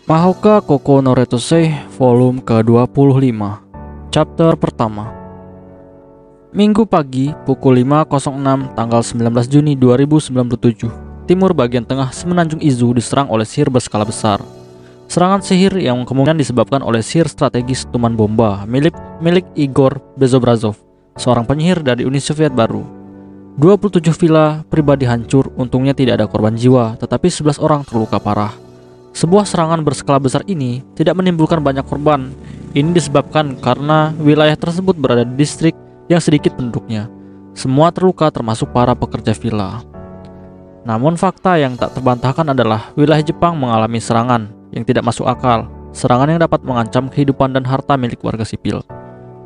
Mahoka Koko no Retosei volume ke-25. Chapter pertama. Minggu pagi pukul 5.06 tanggal 19 Juni 2097, timur bagian tengah semenanjung Izu diserang oleh sihir berskala besar. Serangan sihir yang kemungkinan disebabkan oleh sihir strategis tuman bomba milik Igor Bezobrazov, seorang penyihir dari Uni Soviet baru. 27 villa pribadi hancur, untungnya tidak ada korban jiwa, tetapi 11 orang terluka parah. Sebuah serangan berskala besar ini tidak menimbulkan banyak korban. Ini disebabkan karena wilayah tersebut berada di distrik yang sedikit penduduknya. Semua terluka termasuk para pekerja villa. Namun fakta yang tak terbantahkan adalah wilayah Jepang mengalami serangan yang tidak masuk akal. Serangan yang dapat mengancam kehidupan dan harta milik warga sipil.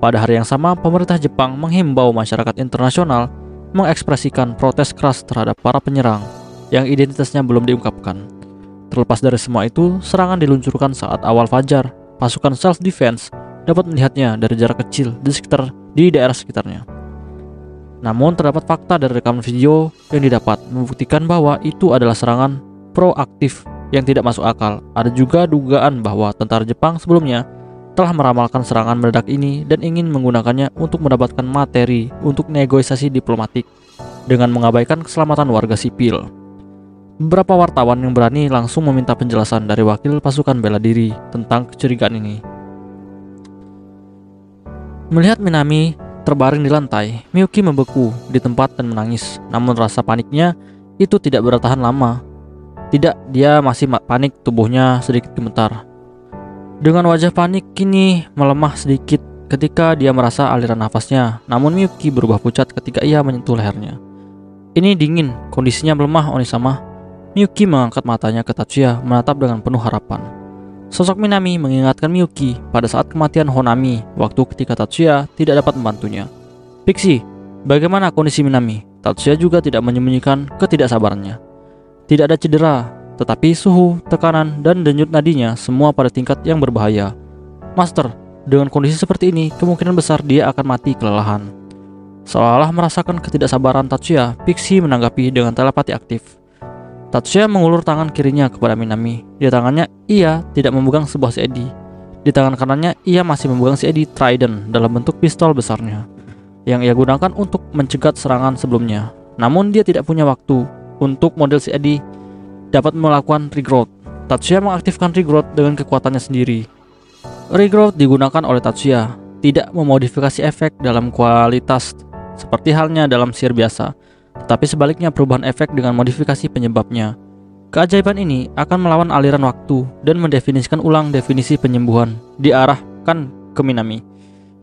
Pada hari yang sama, pemerintah Jepang menghimbau masyarakat internasional mengekspresikan protes keras terhadap para penyerang yang identitasnya belum diungkapkan. Terlepas dari semua itu, serangan diluncurkan saat awal fajar. Pasukan self-defense dapat melihatnya dari jarak kecil di daerah sekitarnya. Namun terdapat fakta dari rekaman video yang didapat membuktikan bahwa itu adalah serangan proaktif yang tidak masuk akal. Ada juga dugaan bahwa tentara Jepang sebelumnya telah meramalkan serangan mendadak ini dan ingin menggunakannya untuk mendapatkan materi untuk negosiasi diplomatik dengan mengabaikan keselamatan warga sipil. Beberapa wartawan yang berani langsung meminta penjelasan dari wakil pasukan bela diri tentang kecurigaan ini. Melihat Minami terbaring di lantai, Miyuki membeku di tempat dan menangis. Namun rasa paniknya itu tidak bertahan lama. Tidak, dia masih panik, tubuhnya sedikit gemetar. Dengan wajah panik kini melemah sedikit ketika dia merasa aliran nafasnya. Namun Miyuki berubah pucat ketika ia menyentuh lehernya. Ini dingin, kondisinya melemah, Onisama. Miyuki mengangkat matanya ke Tatsuya, menatap dengan penuh harapan. Sosok Minami mengingatkan Miyuki pada saat kematian Honami, waktu ketika Tatsuya tidak dapat membantunya. Pixie, bagaimana kondisi Minami? Tatsuya juga tidak menyembunyikan ketidaksabarannya. Tidak ada cedera, tetapi suhu, tekanan, dan denyut nadinya semua pada tingkat yang berbahaya. Master, dengan kondisi seperti ini, kemungkinan besar dia akan mati kelelahan. Seolah-olah merasakan ketidaksabaran Tatsuya, Pixie menanggapi dengan telepati aktif. Tatsuya mengulur tangan kirinya kepada Minami. Di tangannya ia tidak memegang sebuah CID. Di tangan kanannya ia masih memegang CID Trident dalam bentuk pistol besarnya yang ia gunakan untuk mencegat serangan sebelumnya. Namun dia tidak punya waktu untuk model CID dapat melakukan regrowth. Tatsuya mengaktifkan regrowth dengan kekuatannya sendiri. Regrowth digunakan oleh Tatsuya, tidak memodifikasi efek dalam kualitas seperti halnya dalam sihir biasa, tetapi sebaliknya perubahan efek dengan modifikasi penyebabnya. Keajaiban ini akan melawan aliran waktu dan mendefinisikan ulang definisi penyembuhan diarahkan ke Minami.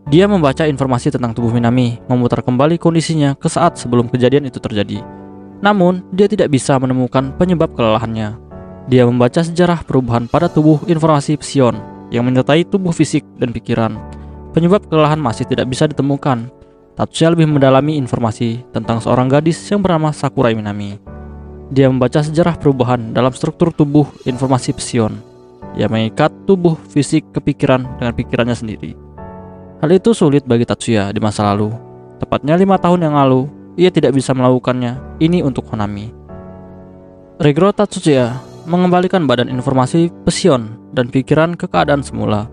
Dia membaca informasi tentang tubuh Minami, memutar kembali kondisinya ke saat sebelum kejadian itu terjadi. Namun, dia tidak bisa menemukan penyebab kelelahannya. Dia membaca sejarah perubahan pada tubuh informasi psion yang menyertai tubuh fisik dan pikiran. Penyebab kelelahan masih tidak bisa ditemukan. Tatsuya lebih mendalami informasi tentang seorang gadis yang bernama Sakurai Minami. Dia membaca sejarah perubahan dalam struktur tubuh informasi psion yang mengikat tubuh fisik ke pikiran dengan pikirannya sendiri. Hal itu sulit bagi Tatsuya di masa lalu. Tepatnya 5 tahun yang lalu, ia tidak bisa melakukannya. Ini untuk Honami. Regrowth Tatsuya mengembalikan badan informasi psion dan pikiran ke keadaan semula.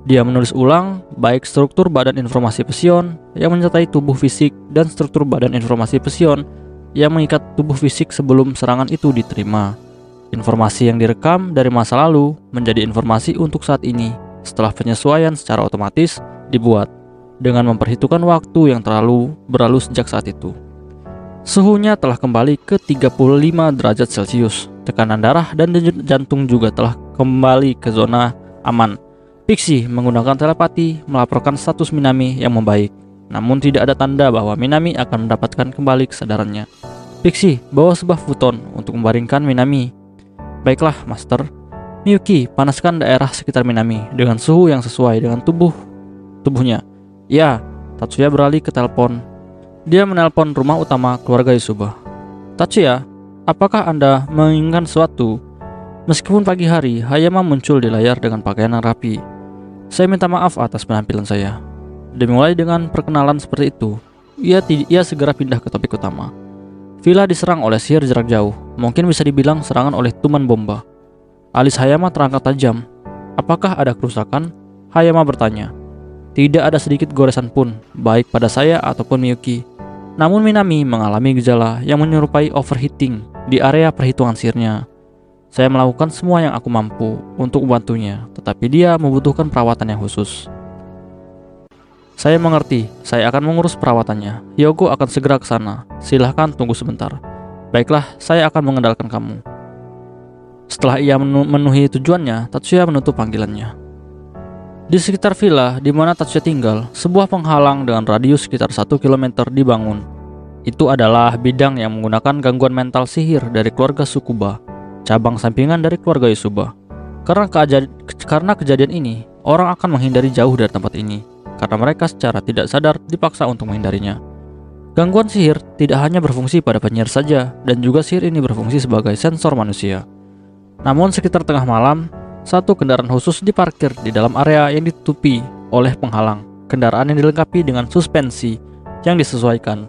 Dia menulis ulang baik struktur badan informasi psion yang menyertai tubuh fisik dan struktur badan informasi psion yang mengikat tubuh fisik sebelum serangan itu diterima. Informasi yang direkam dari masa lalu menjadi informasi untuk saat ini setelah penyesuaian secara otomatis dibuat dengan memperhitungkan waktu yang berlalu sejak saat itu. Suhunya telah kembali ke 35 derajat Celcius. Tekanan darah dan denyut jantung juga telah kembali ke zona aman. Pixie menggunakan telepati melaporkan status Minami yang membaik. Namun tidak ada tanda bahwa Minami akan mendapatkan kembali kesadarannya. Pixie, bawa sebuah futon untuk membaringkan Minami. Baiklah, Master. Miyuki, panaskan daerah sekitar Minami dengan suhu yang sesuai dengan tubuhnya. Ya, Tatsuya beralih ke telepon. Dia menelpon rumah utama keluarga Yusuba. Tatsuya, apakah Anda menginginkan sesuatu? Meskipun pagi hari, Hayama muncul di layar dengan pakaian yang rapi. Saya minta maaf atas penampilan saya. Dimulai dengan perkenalan seperti itu, ia segera pindah ke topik utama. Villa diserang oleh sihir jarak jauh. Mungkin bisa dibilang serangan oleh tuman bomba. Alis Hayama terangkat tajam. Apakah ada kerusakan? Hayama bertanya. Tidak ada sedikit goresan pun, baik pada saya ataupun Miyuki. Namun Minami mengalami gejala yang menyerupai overheating di area perhitungan sihirnya. Saya melakukan semua yang aku mampu untuk membantunya, tetapi dia membutuhkan perawatan yang khusus. Saya mengerti, saya akan mengurus perawatannya. Hyogo akan segera ke sana. Silahkan tunggu sebentar. Baiklah, saya akan mengendalikan kamu. Setelah ia memenuhi tujuannya, Tatsuya menutup panggilannya. Di sekitar villa di mana Tatsuya tinggal, sebuah penghalang dengan radius sekitar 1 km dibangun. Itu adalah bidang yang menggunakan gangguan mental sihir dari keluarga Tsukuba, cabang sampingan dari keluarga Yusuba. Karena kejadian ini, orang akan menghindari jauh dari tempat ini, karena mereka secara tidak sadar dipaksa untuk menghindarinya. Gangguan sihir tidak hanya berfungsi pada penyihir saja, dan juga sihir ini berfungsi sebagai sensor manusia. Namun sekitar tengah malam, satu kendaraan khusus diparkir di dalam area yang ditutupi oleh penghalang. Kendaraan yang dilengkapi dengan suspensi yang disesuaikan.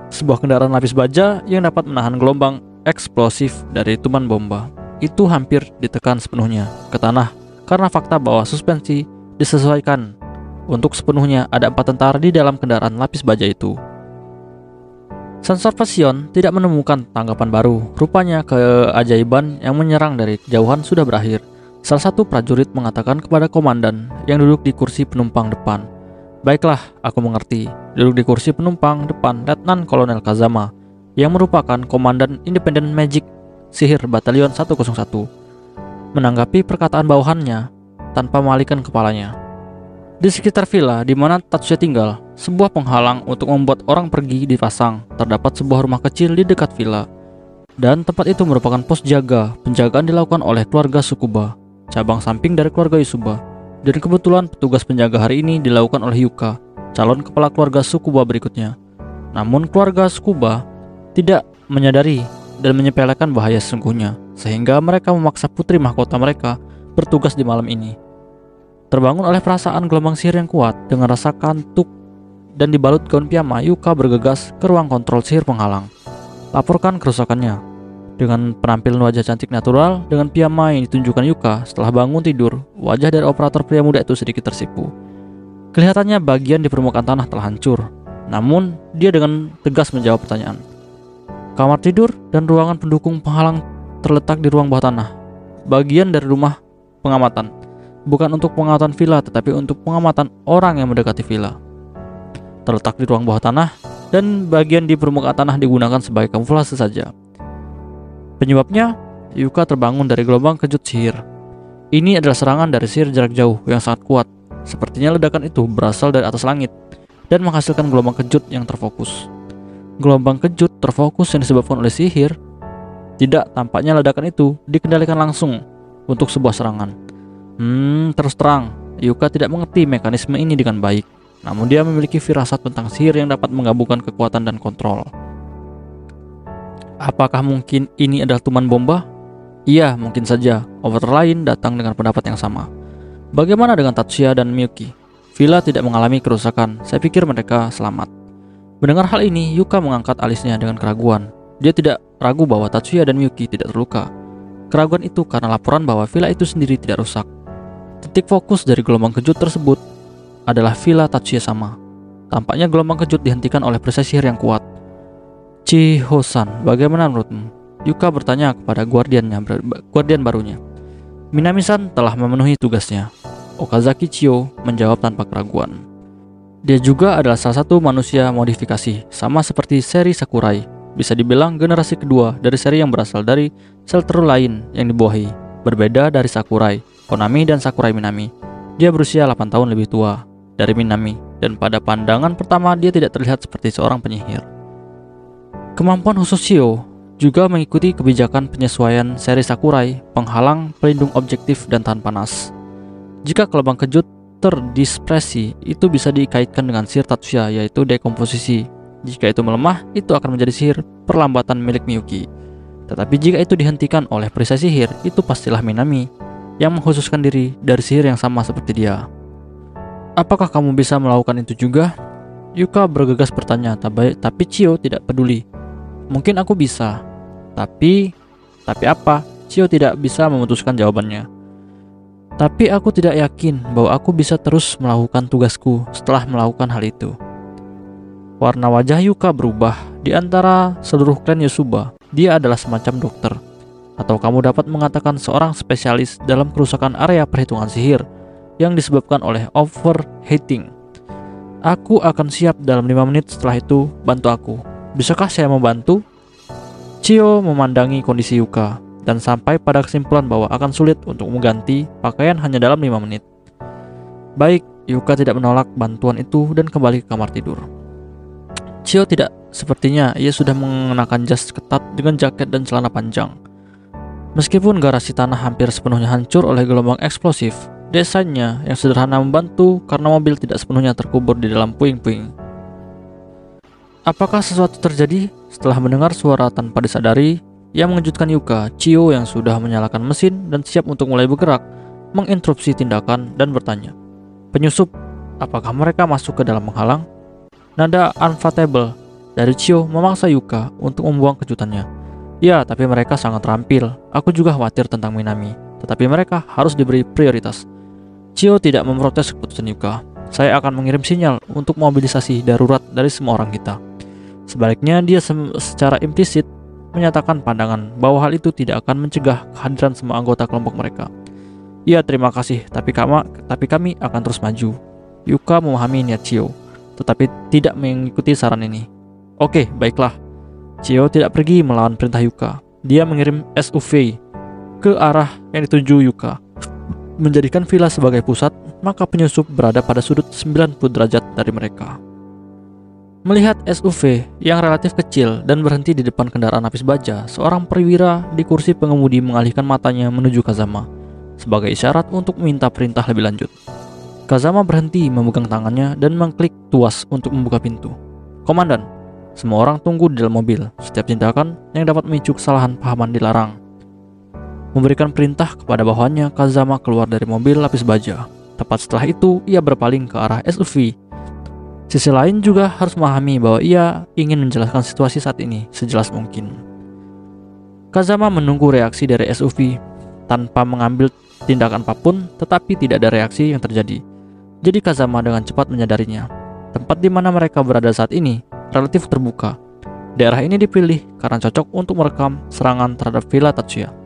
Sebuah kendaraan lapis baja yang dapat menahan gelombang eksplosif dari tuman bomba. Itu hampir ditekan sepenuhnya ke tanah karena fakta bahwa suspensi disesuaikan. Untuk sepenuhnya ada 4 tentara di dalam kendaraan lapis baja itu. Sensor Pasion tidak menemukan tanggapan baru. Rupanya keajaiban yang menyerang dari kejauhan sudah berakhir. Salah satu prajurit mengatakan kepada komandan yang duduk di kursi penumpang depan. Baiklah, aku mengerti. Duduk di kursi penumpang depan Letnan Kolonel Kazama, yang merupakan komandan Independent Magic Sihir Batalion 101. Menanggapi perkataan bawahannya tanpa mengalihkan kepalanya. Di sekitar villa di mana Tatsuya tinggal, sebuah penghalang untuk membuat orang pergi dipasang. Terdapat sebuah rumah kecil di dekat villa, dan tempat itu merupakan pos jaga. Penjagaan dilakukan oleh keluarga Tsukuba, cabang samping dari keluarga Yusuba. Dan kebetulan petugas penjaga hari ini dilakukan oleh Yuka, calon kepala keluarga Tsukuba berikutnya. Namun keluarga Tsukuba tidak menyadari dan menyepelekan bahaya sesungguhnya, sehingga mereka memaksa putri mahkota mereka bertugas di malam ini. Terbangun oleh perasaan gelombang sihir yang kuat, dengan rasa kantuk dan dibalut gaun piyama, Yuka bergegas ke ruang kontrol sihir penghalang. Laporkan kerusakannya. Dengan penampilan wajah cantik natural dengan piyama yang ditunjukkan Yuka setelah bangun tidur, wajah dari operator pria muda itu sedikit tersipu. Kelihatannya bagian di permukaan tanah telah hancur. Namun, dia dengan tegas menjawab pertanyaan. Kamar tidur dan ruangan pendukung penghalang terletak di ruang bawah tanah, bagian dari rumah pengamatan. Bukan untuk pengamatan villa, tetapi untuk pengamatan orang yang mendekati villa. Terletak di ruang bawah tanah, dan bagian di permukaan tanah digunakan sebagai kamuflase saja. Penyebabnya, Yuka terbangun dari gelombang kejut sihir. Ini adalah serangan dari sihir jarak jauh yang sangat kuat. Sepertinya ledakan itu berasal dari atas langit dan menghasilkan gelombang kejut yang terfokus. Gelombang kejut terfokus yang disebabkan oleh sihir. Tidak, tampaknya ledakan itu dikendalikan langsung untuk sebuah serangan. Terus terang, Yuka tidak mengerti mekanisme ini dengan baik. Namun dia memiliki firasat tentang sihir yang dapat menggabungkan kekuatan dan kontrol. Apakah mungkin ini adalah tuman bomba? Iya, mungkin saja. Operator lain datang dengan pendapat yang sama. Bagaimana dengan Tatsuya dan Miyuki? Villa tidak mengalami kerusakan. Saya pikir mereka selamat. Mendengar hal ini, Yuka mengangkat alisnya dengan keraguan. Dia tidak ragu bahwa Tatsuya dan Miyuki tidak terluka. Keraguan itu karena laporan bahwa villa itu sendiri tidak rusak. Titik fokus dari gelombang kejut tersebut adalah villa Tatsuya sama. Tampaknya gelombang kejut dihentikan oleh presisi sihir yang kuat. Chiho-san, bagaimana menurutmu? Yuka bertanya kepada guardian barunya. Minami-san telah memenuhi tugasnya. Okazaki Chiyo menjawab tanpa keraguan. Dia juga adalah salah satu manusia modifikasi, sama seperti seri Sakurai. Bisa dibilang generasi kedua dari seri yang berasal dari sel telur lain yang dibawahi. Berbeda dari Sakurai, Konami, dan Sakurai Minami. Dia berusia 8 tahun lebih tua dari Minami, dan pada pandangan pertama dia tidak terlihat seperti seorang penyihir. Kemampuan khusus Chiyo juga mengikuti kebijakan penyesuaian seri Sakurai, penghalang, pelindung objektif, dan tahan panas. Jika gelombang kejut terdispresi, itu bisa dikaitkan dengan sihir Tatsuya, yaitu dekomposisi. Jika itu melemah, itu akan menjadi sihir perlambatan milik Miyuki. Tetapi jika itu dihentikan oleh perisai sihir, itu pastilah Minami yang mengkhususkan diri dari sihir yang sama seperti dia. Apakah kamu bisa melakukan itu juga? Yuka bergegas bertanya, tapi Chiyo tidak peduli. Mungkin aku bisa. Tapi apa? Chio tidak bisa memutuskan jawabannya. Tapi aku tidak yakin bahwa aku bisa terus melakukan tugasku setelah melakukan hal itu. Warna wajah Yuka berubah. Di antara seluruh klan Yosuba, dia adalah semacam dokter. Atau kamu dapat mengatakan seorang spesialis dalam kerusakan area perhitungan sihir yang disebabkan oleh overheating. Aku akan siap dalam 5 menit, setelah itu bantu aku. Bisakah saya membantu? Chio memandangi kondisi Yuka dan sampai pada kesimpulan bahwa akan sulit untuk mengganti pakaian hanya dalam 5 menit. Baik, Yuka tidak menolak bantuan itu dan kembali ke kamar tidur. Chio tidak, sepertinya ia sudah mengenakan jas ketat dengan jaket dan celana panjang. Meskipun garasi tanah hampir sepenuhnya hancur oleh gelombang eksplosif, desainnya yang sederhana membantu karena mobil tidak sepenuhnya terkubur di dalam puing-puing. Apakah sesuatu terjadi? Setelah mendengar suara tanpa disadari yang mengejutkan Yuka, Chio yang sudah menyalakan mesin dan siap untuk mulai bergerak, menginterupsi tindakan dan bertanya, "Penyusup, apakah mereka masuk ke dalam menghalang?" Nada unfathomable dari Chio memaksa Yuka untuk membuang kejutannya. "Ya, tapi mereka sangat terampil. Aku juga khawatir tentang Minami, tetapi mereka harus diberi prioritas." Chio tidak memprotes keputusan Yuka. "Saya akan mengirim sinyal untuk mobilisasi darurat dari semua orang kita." Sebaliknya, dia secara implisit menyatakan pandangan bahwa hal itu tidak akan mencegah kehadiran semua anggota kelompok mereka. "Ya, terima kasih, tapi kami akan terus maju." Yuka memahami niat Chio, tetapi tidak mengikuti saran ini. "Oke, baiklah." Chio tidak pergi melawan perintah Yuka. Dia mengirim SUV ke arah yang dituju Yuka. Menjadikan villa sebagai pusat, maka penyusup berada pada sudut 90 derajat dari mereka. Melihat SUV yang relatif kecil dan berhenti di depan kendaraan lapis baja, seorang perwira di kursi pengemudi mengalihkan matanya menuju Kazama sebagai isyarat untuk meminta perintah lebih lanjut. Kazama berhenti memegang tangannya dan mengklik tuas untuk membuka pintu. "Komandan, semua orang tunggu di dalam mobil. Setiap tindakan yang dapat memicu kesalahan pahaman dilarang." Memberikan perintah kepada bawahannya, Kazama keluar dari mobil lapis baja. Tepat setelah itu, ia berpaling ke arah SUV. Sisi lain juga harus memahami bahwa ia ingin menjelaskan situasi saat ini sejelas mungkin. Kazama menunggu reaksi dari SUV tanpa mengambil tindakan apapun, tetapi tidak ada reaksi yang terjadi. Jadi Kazama dengan cepat menyadarinya. Tempat di mana mereka berada saat ini relatif terbuka. Daerah ini dipilih karena cocok untuk merekam serangan terhadap Villa Tatsuya.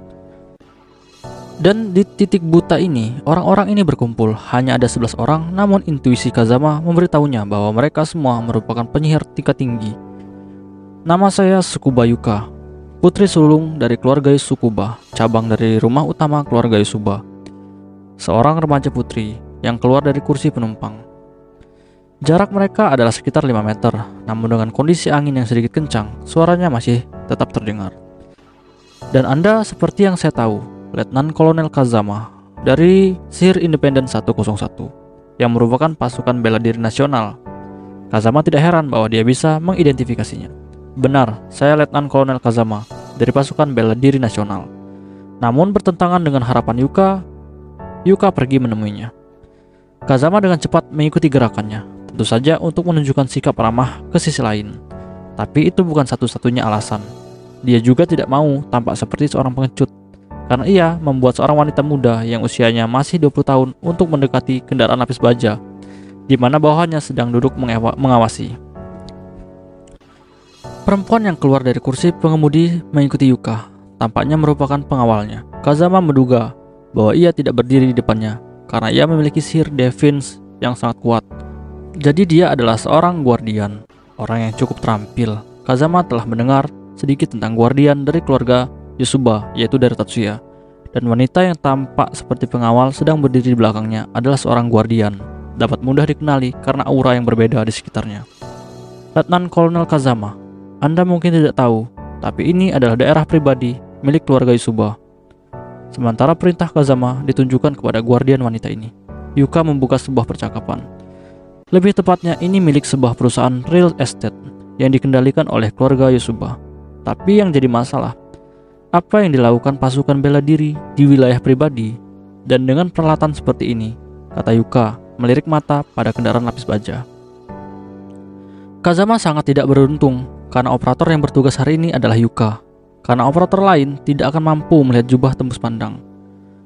Dan di titik buta ini, orang-orang ini berkumpul. Hanya ada 11 orang, namun intuisi Kazama memberitahunya bahwa mereka semua merupakan penyihir tingkat tinggi. "Nama saya Tsukuba Yuka, putri sulung dari keluarga Tsukuba, cabang dari rumah utama keluarga Yosuba. Seorang remaja putri yang keluar dari kursi penumpang. Jarak mereka adalah sekitar 5 meter, namun dengan kondisi angin yang sedikit kencang, suaranya masih tetap terdengar. Dan Anda seperti yang saya tahu, Letnan Kolonel Kazama dari Sihir Independen 101 yang merupakan pasukan bela diri nasional." Kazama tidak heran bahwa dia bisa mengidentifikasinya. "Benar, saya Letnan Kolonel Kazama dari pasukan bela diri nasional." Namun bertentangan dengan harapan Yuka pergi menemuinya. Kazama dengan cepat mengikuti gerakannya, tentu saja untuk menunjukkan sikap ramah ke sisi lain. Tapi itu bukan satu-satunya alasan. Dia juga tidak mau tampak seperti seorang pengecut, karena ia membuat seorang wanita muda yang usianya masih 20 tahun untuk mendekati kendaraan lapis baja, di mana bawahannya sedang duduk mengawasi. Perempuan yang keluar dari kursi pengemudi mengikuti Yuka, tampaknya merupakan pengawalnya. Kazama menduga bahwa ia tidak berdiri di depannya, karena ia memiliki sihir defense yang sangat kuat. Jadi dia adalah seorang guardian, orang yang cukup terampil. Kazama telah mendengar sedikit tentang guardian dari keluarga Yosuba, yaitu dari Tatsuya, dan wanita yang tampak seperti pengawal sedang berdiri di belakangnya adalah seorang guardian. Dapat mudah dikenali karena aura yang berbeda di sekitarnya. "Letnan Kolonel Kazama, Anda mungkin tidak tahu, tapi ini adalah daerah pribadi milik keluarga Yosuba." Sementara perintah Kazama ditunjukkan kepada guardian wanita ini, Yuka membuka sebuah percakapan. Lebih tepatnya, ini milik sebuah perusahaan real estate yang dikendalikan oleh keluarga Yosuba. Tapi yang jadi masalah, apa yang dilakukan pasukan bela diri di wilayah pribadi? Dan dengan peralatan seperti ini, kata Yuka, melirik mata pada kendaraan lapis baja. Kazama sangat tidak beruntung karena operator yang bertugas hari ini adalah Yuka. karena operator lain tidak akan mampu melihat jubah tembus pandang.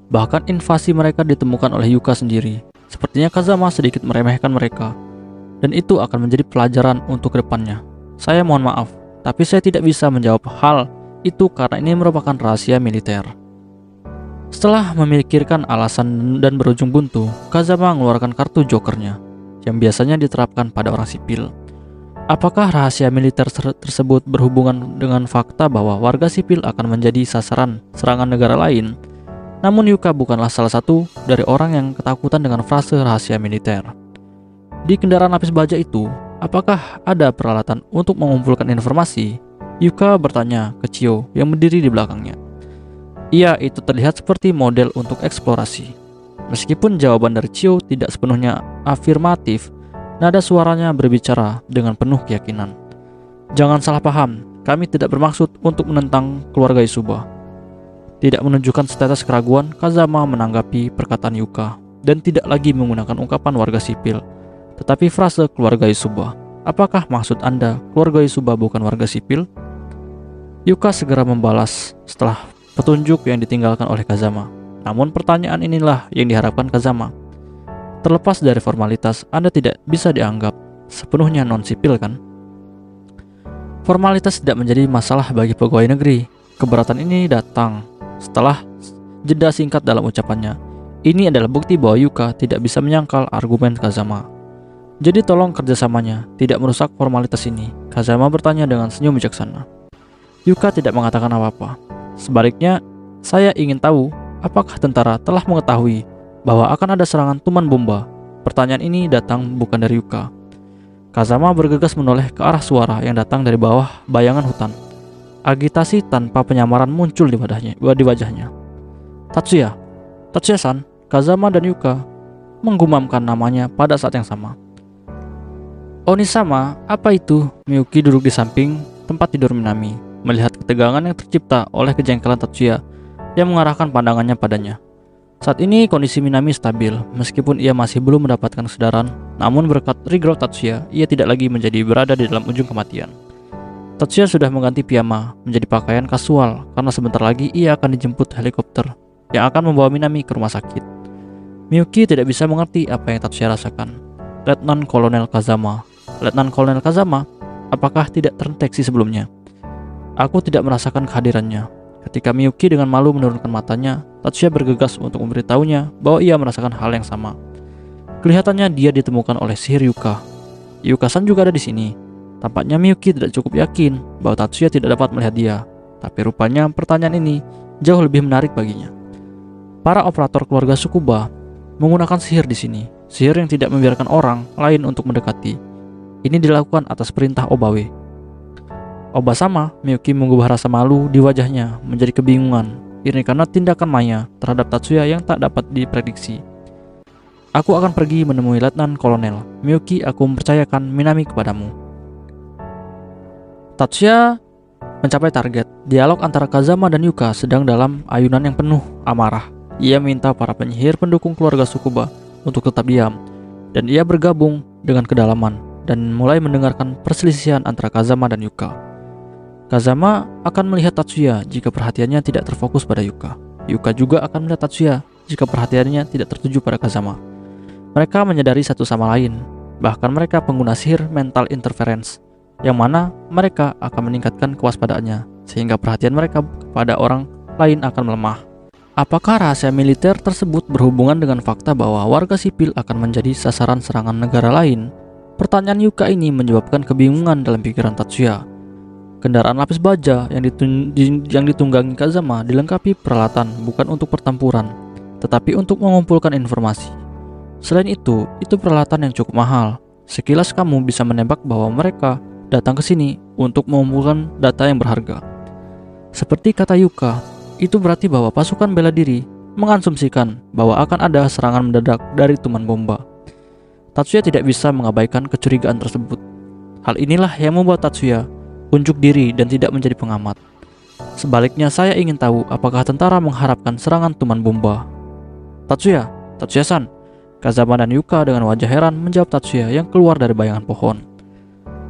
Bahkan invasi mereka ditemukan oleh Yuka sendiri. Sepertinya Kazama sedikit meremehkan mereka, dan itu akan menjadi pelajaran untuk kedepannya. Saya mohon maaf, tapi saya tidak bisa menjawab hal itu karena ini merupakan rahasia militer. Setelah memikirkan alasan dan berujung buntu, Kazama mengeluarkan kartu jokernya, yang biasanya diterapkan pada orang sipil. Apakah rahasia militer tersebut berhubungan dengan fakta bahwa warga sipil akan menjadi sasaran serangan negara lain? Namun Yuka bukanlah salah satu dari orang yang ketakutan dengan frase rahasia militer. Di kendaraan lapis baja itu, apakah ada peralatan untuk mengumpulkan informasi? Yuka bertanya ke Chiyo yang berdiri di belakangnya. Iya, itu terlihat seperti model untuk eksplorasi. Meskipun jawaban dari Chiyo tidak sepenuhnya afirmatif, nada suaranya berbicara dengan penuh keyakinan. Jangan salah paham, kami tidak bermaksud untuk menentang keluarga Isuba. Tidak menunjukkan setetes keraguan, Kazama menanggapi perkataan Yuka dan tidak lagi menggunakan ungkapan warga sipil, tetapi frase keluarga Isuba. Apakah maksud Anda keluarga Isuba bukan warga sipil? Yuka segera membalas setelah petunjuk yang ditinggalkan oleh Kazama. Namun pertanyaan inilah yang diharapkan Kazama. Terlepas dari formalitas, Anda tidak bisa dianggap sepenuhnya non-sipil, kan? Formalitas tidak menjadi masalah bagi pegawai negeri. Keberatan ini datang setelah jeda singkat dalam ucapannya. Ini adalah bukti bahwa Yuka tidak bisa menyangkal argumen Kazama. Jadi tolong kerjasamanya tidak merusak formalitas ini. Kazama bertanya dengan senyum bijaksana. Yuka tidak mengatakan apa-apa. Sebaliknya, saya ingin tahu apakah tentara telah mengetahui bahwa akan ada serangan tuman bomba. Pertanyaan ini datang bukan dari Yuka. Kazama bergegas menoleh ke arah suara yang datang dari bawah bayangan hutan. Agitasi tanpa penyamaran muncul di wajahnya. Tatsuya-san, Kazama dan Yuka menggumamkan namanya pada saat yang sama. Onisama, apa itu? Miyuki duduk di samping tempat tidur Minami, melihat ketegangan yang tercipta oleh kejengkelan Tatsuya yang mengarahkan pandangannya padanya. Saat ini kondisi Minami stabil, meskipun ia masih belum mendapatkan kesadaran, namun berkat regrowth Tatsuya, ia tidak lagi berada di dalam ujung kematian. Tatsuya sudah mengganti piyama menjadi pakaian kasual karena sebentar lagi ia akan dijemput helikopter yang akan membawa Minami ke rumah sakit. Miyuki tidak bisa mengerti apa yang Tatsuya rasakan. Letnan Kolonel Kazama, apakah tidak terdeteksi sebelumnya? Aku tidak merasakan kehadirannya. Ketika Miyuki dengan malu menurunkan matanya, Tatsuya bergegas untuk memberitahunya bahwa ia merasakan hal yang sama. Kelihatannya dia ditemukan oleh sihir Yuka. Yuka-san juga ada di sini. Tampaknya Miyuki tidak cukup yakin bahwa Tatsuya tidak dapat melihat dia, tapi rupanya pertanyaan ini jauh lebih menarik baginya. Para operator keluarga Tsukuba menggunakan sihir di sini, sihir yang tidak membiarkan orang lain untuk mendekati. Ini dilakukan atas perintah Obawe. Oba-sama, Miyuki mengubah rasa malu di wajahnya menjadi kebingungan, ini karena tindakan Maya terhadap Tatsuya yang tak dapat diprediksi. Aku akan pergi menemui Letnan Kolonel. Miyuki, aku mempercayakan Minami kepadamu. Tatsuya mencapai target. Dialog antara Kazama dan Yuka sedang dalam ayunan yang penuh amarah. Ia minta para penyihir pendukung keluarga Tsukuba untuk tetap diam, dan ia bergabung dengan kedalaman dan mulai mendengarkan perselisihan antara Kazama dan Yuka. Kazama akan melihat Tatsuya jika perhatiannya tidak terfokus pada Yuka. Yuka juga akan melihat Tatsuya jika perhatiannya tidak tertuju pada Kazama. Mereka menyadari satu sama lain, bahkan mereka pengguna sihir mental interference, yang mana mereka akan meningkatkan kewaspadaannya sehingga perhatian mereka kepada orang lain akan melemah. Apakah rahasia militer tersebut berhubungan dengan fakta bahwa warga sipil akan menjadi sasaran serangan negara lain? Pertanyaan Yuka ini menyebabkan kebingungan dalam pikiran Tatsuya. Kendaraan lapis baja yang ditunggangi Kazama dilengkapi peralatan bukan untuk pertempuran, tetapi untuk mengumpulkan informasi. Selain itu peralatan yang cukup mahal. Sekilas kamu bisa menebak bahwa mereka datang ke sini untuk mengumpulkan data yang berharga. Seperti kata Yuka, itu berarti bahwa pasukan bela diri mengasumsikan bahwa akan ada serangan mendadak dari tuman bomba. Tatsuya tidak bisa mengabaikan kecurigaan tersebut. Hal inilah yang membuat Tatsuya unjuk diri dan tidak menjadi pengamat. Sebaliknya, saya ingin tahu apakah tentara mengharapkan serangan tuman bomba. Tatsuya-san, Kazama dan Yuka dengan wajah heran menjawab Tatsuya yang keluar dari bayangan pohon.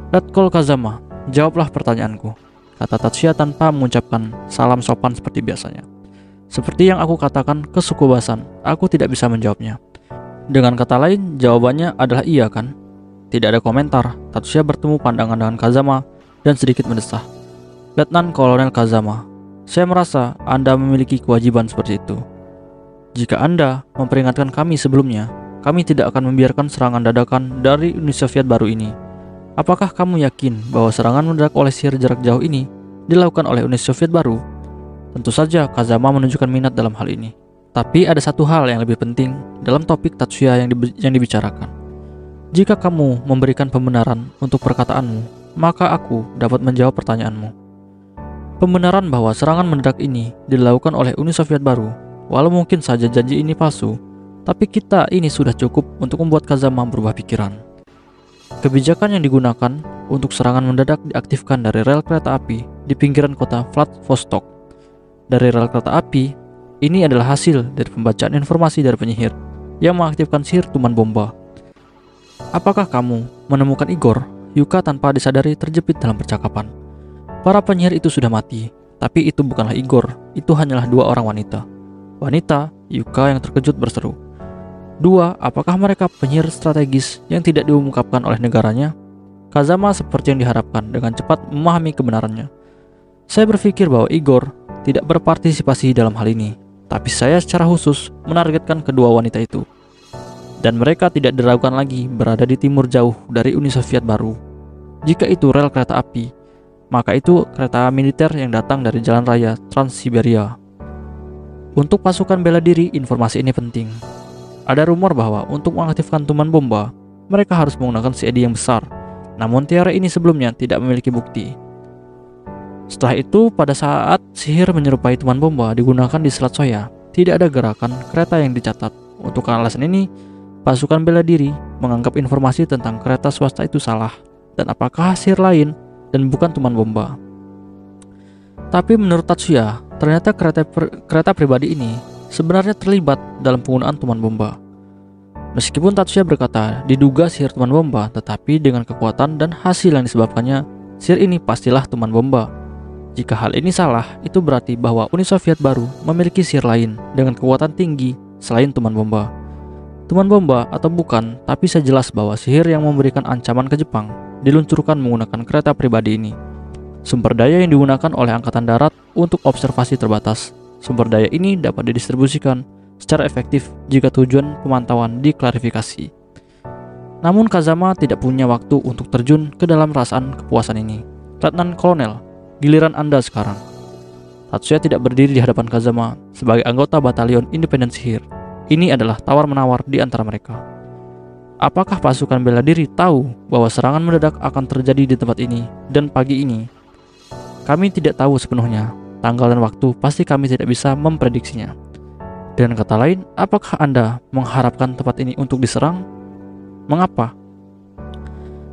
Letkol Kazama, jawablah pertanyaanku. kata Tatsuya tanpa mengucapkan salam sopan seperti biasanya. Seperti yang aku katakan ke suku Basan, aku tidak bisa menjawabnya. Dengan kata lain, jawabannya adalah iya kan? Tidak ada komentar. Tatsuya bertemu pandangan dengan Kazama dan sedikit mendesah. Letnan Kolonel Kazama, saya merasa Anda memiliki kewajiban seperti itu. Jika Anda memperingatkan kami sebelumnya, kami tidak akan membiarkan serangan dadakan dari Uni Soviet baru ini. Apakah kamu yakin bahwa serangan mendadak oleh sihir jarak jauh ini dilakukan oleh Uni Soviet baru? Tentu saja Kazama menunjukkan minat dalam hal ini. Tapi ada satu hal yang lebih penting dalam topik Tatsuya yang dibicarakan. Jika kamu memberikan pembenaran untuk perkataanmu, maka aku dapat menjawab pertanyaanmu. Pembenaran bahwa serangan mendadak ini dilakukan oleh Uni Soviet baru, walau mungkin saja janji ini palsu, tapi kita ini sudah cukup untuk membuat Kazama berubah pikiran. Kebijakan yang digunakan untuk serangan mendadak diaktifkan dari rel kereta api di pinggiran kota Vladivostok. Dari rel kereta api, ini adalah hasil dari pembacaan informasi dari penyihir yang mengaktifkan sihir tuman bomba. Apakah kamu menemukan Igor? Yuka tanpa disadari terjepit dalam percakapan. Para penyihir itu sudah mati, tapi itu bukanlah Igor, itu hanyalah dua orang wanita. Wanita, Yuka yang terkejut berseru. Dua, apakah mereka penyihir strategis yang tidak diungkapkan oleh negaranya? Kazama seperti yang diharapkan dengan cepat memahami kebenarannya. Saya berpikir bahwa Igor tidak berpartisipasi dalam hal ini, tapi saya secara khusus menargetkan kedua wanita itu. Dan mereka tidak diragukan lagi berada di timur jauh dari Uni Soviet baru. Jika itu rel kereta api, maka itu kereta militer yang datang dari jalan raya Trans-Siberia. Untuk pasukan bela diri, informasi ini penting. Ada rumor bahwa untuk mengaktifkan tuman bomba, mereka harus menggunakan CID yang besar, namun teori ini sebelumnya tidak memiliki bukti. Setelah itu, pada saat sihir menyerupai tuman bomba digunakan di Selat Soya, tidak ada gerakan kereta yang dicatat. Untuk alasan ini, pasukan bela diri menganggap informasi tentang kereta swasta itu salah, dan apakah sihir lain dan bukan tuman bomba. Tapi menurut Tatsuya, ternyata kereta pribadi ini sebenarnya terlibat dalam penggunaan tuman bomba. Meskipun Tatsuya berkata diduga sihir tuman bomba, tetapi dengan kekuatan dan hasil yang disebabkannya, sihir ini pastilah tuman bomba. Jika hal ini salah, itu berarti bahwa Uni Soviet baru memiliki sihir lain dengan kekuatan tinggi selain tuman bomba. Tuman bomba atau bukan, tapi saya jelas bahwa sihir yang memberikan ancaman ke Jepang diluncurkan menggunakan kereta pribadi ini. Sumber daya yang digunakan oleh Angkatan Darat untuk observasi terbatas. Sumber daya ini dapat didistribusikan secara efektif jika tujuan pemantauan diklarifikasi. Namun Kazama tidak punya waktu untuk terjun ke dalam perasaan kepuasan ini. Letnan Kolonel, giliran Anda sekarang. Tatsuya tidak berdiri di hadapan Kazama sebagai anggota batalion independen sihir. Ini adalah tawar-menawar di antara mereka. Apakah pasukan bela diri tahu bahwa serangan mendadak akan terjadi di tempat ini dan pagi ini? Kami tidak tahu sepenuhnya. Tanggal dan waktu pasti kami tidak bisa memprediksinya. Dengan kata lain, apakah Anda mengharapkan tempat ini untuk diserang? Mengapa?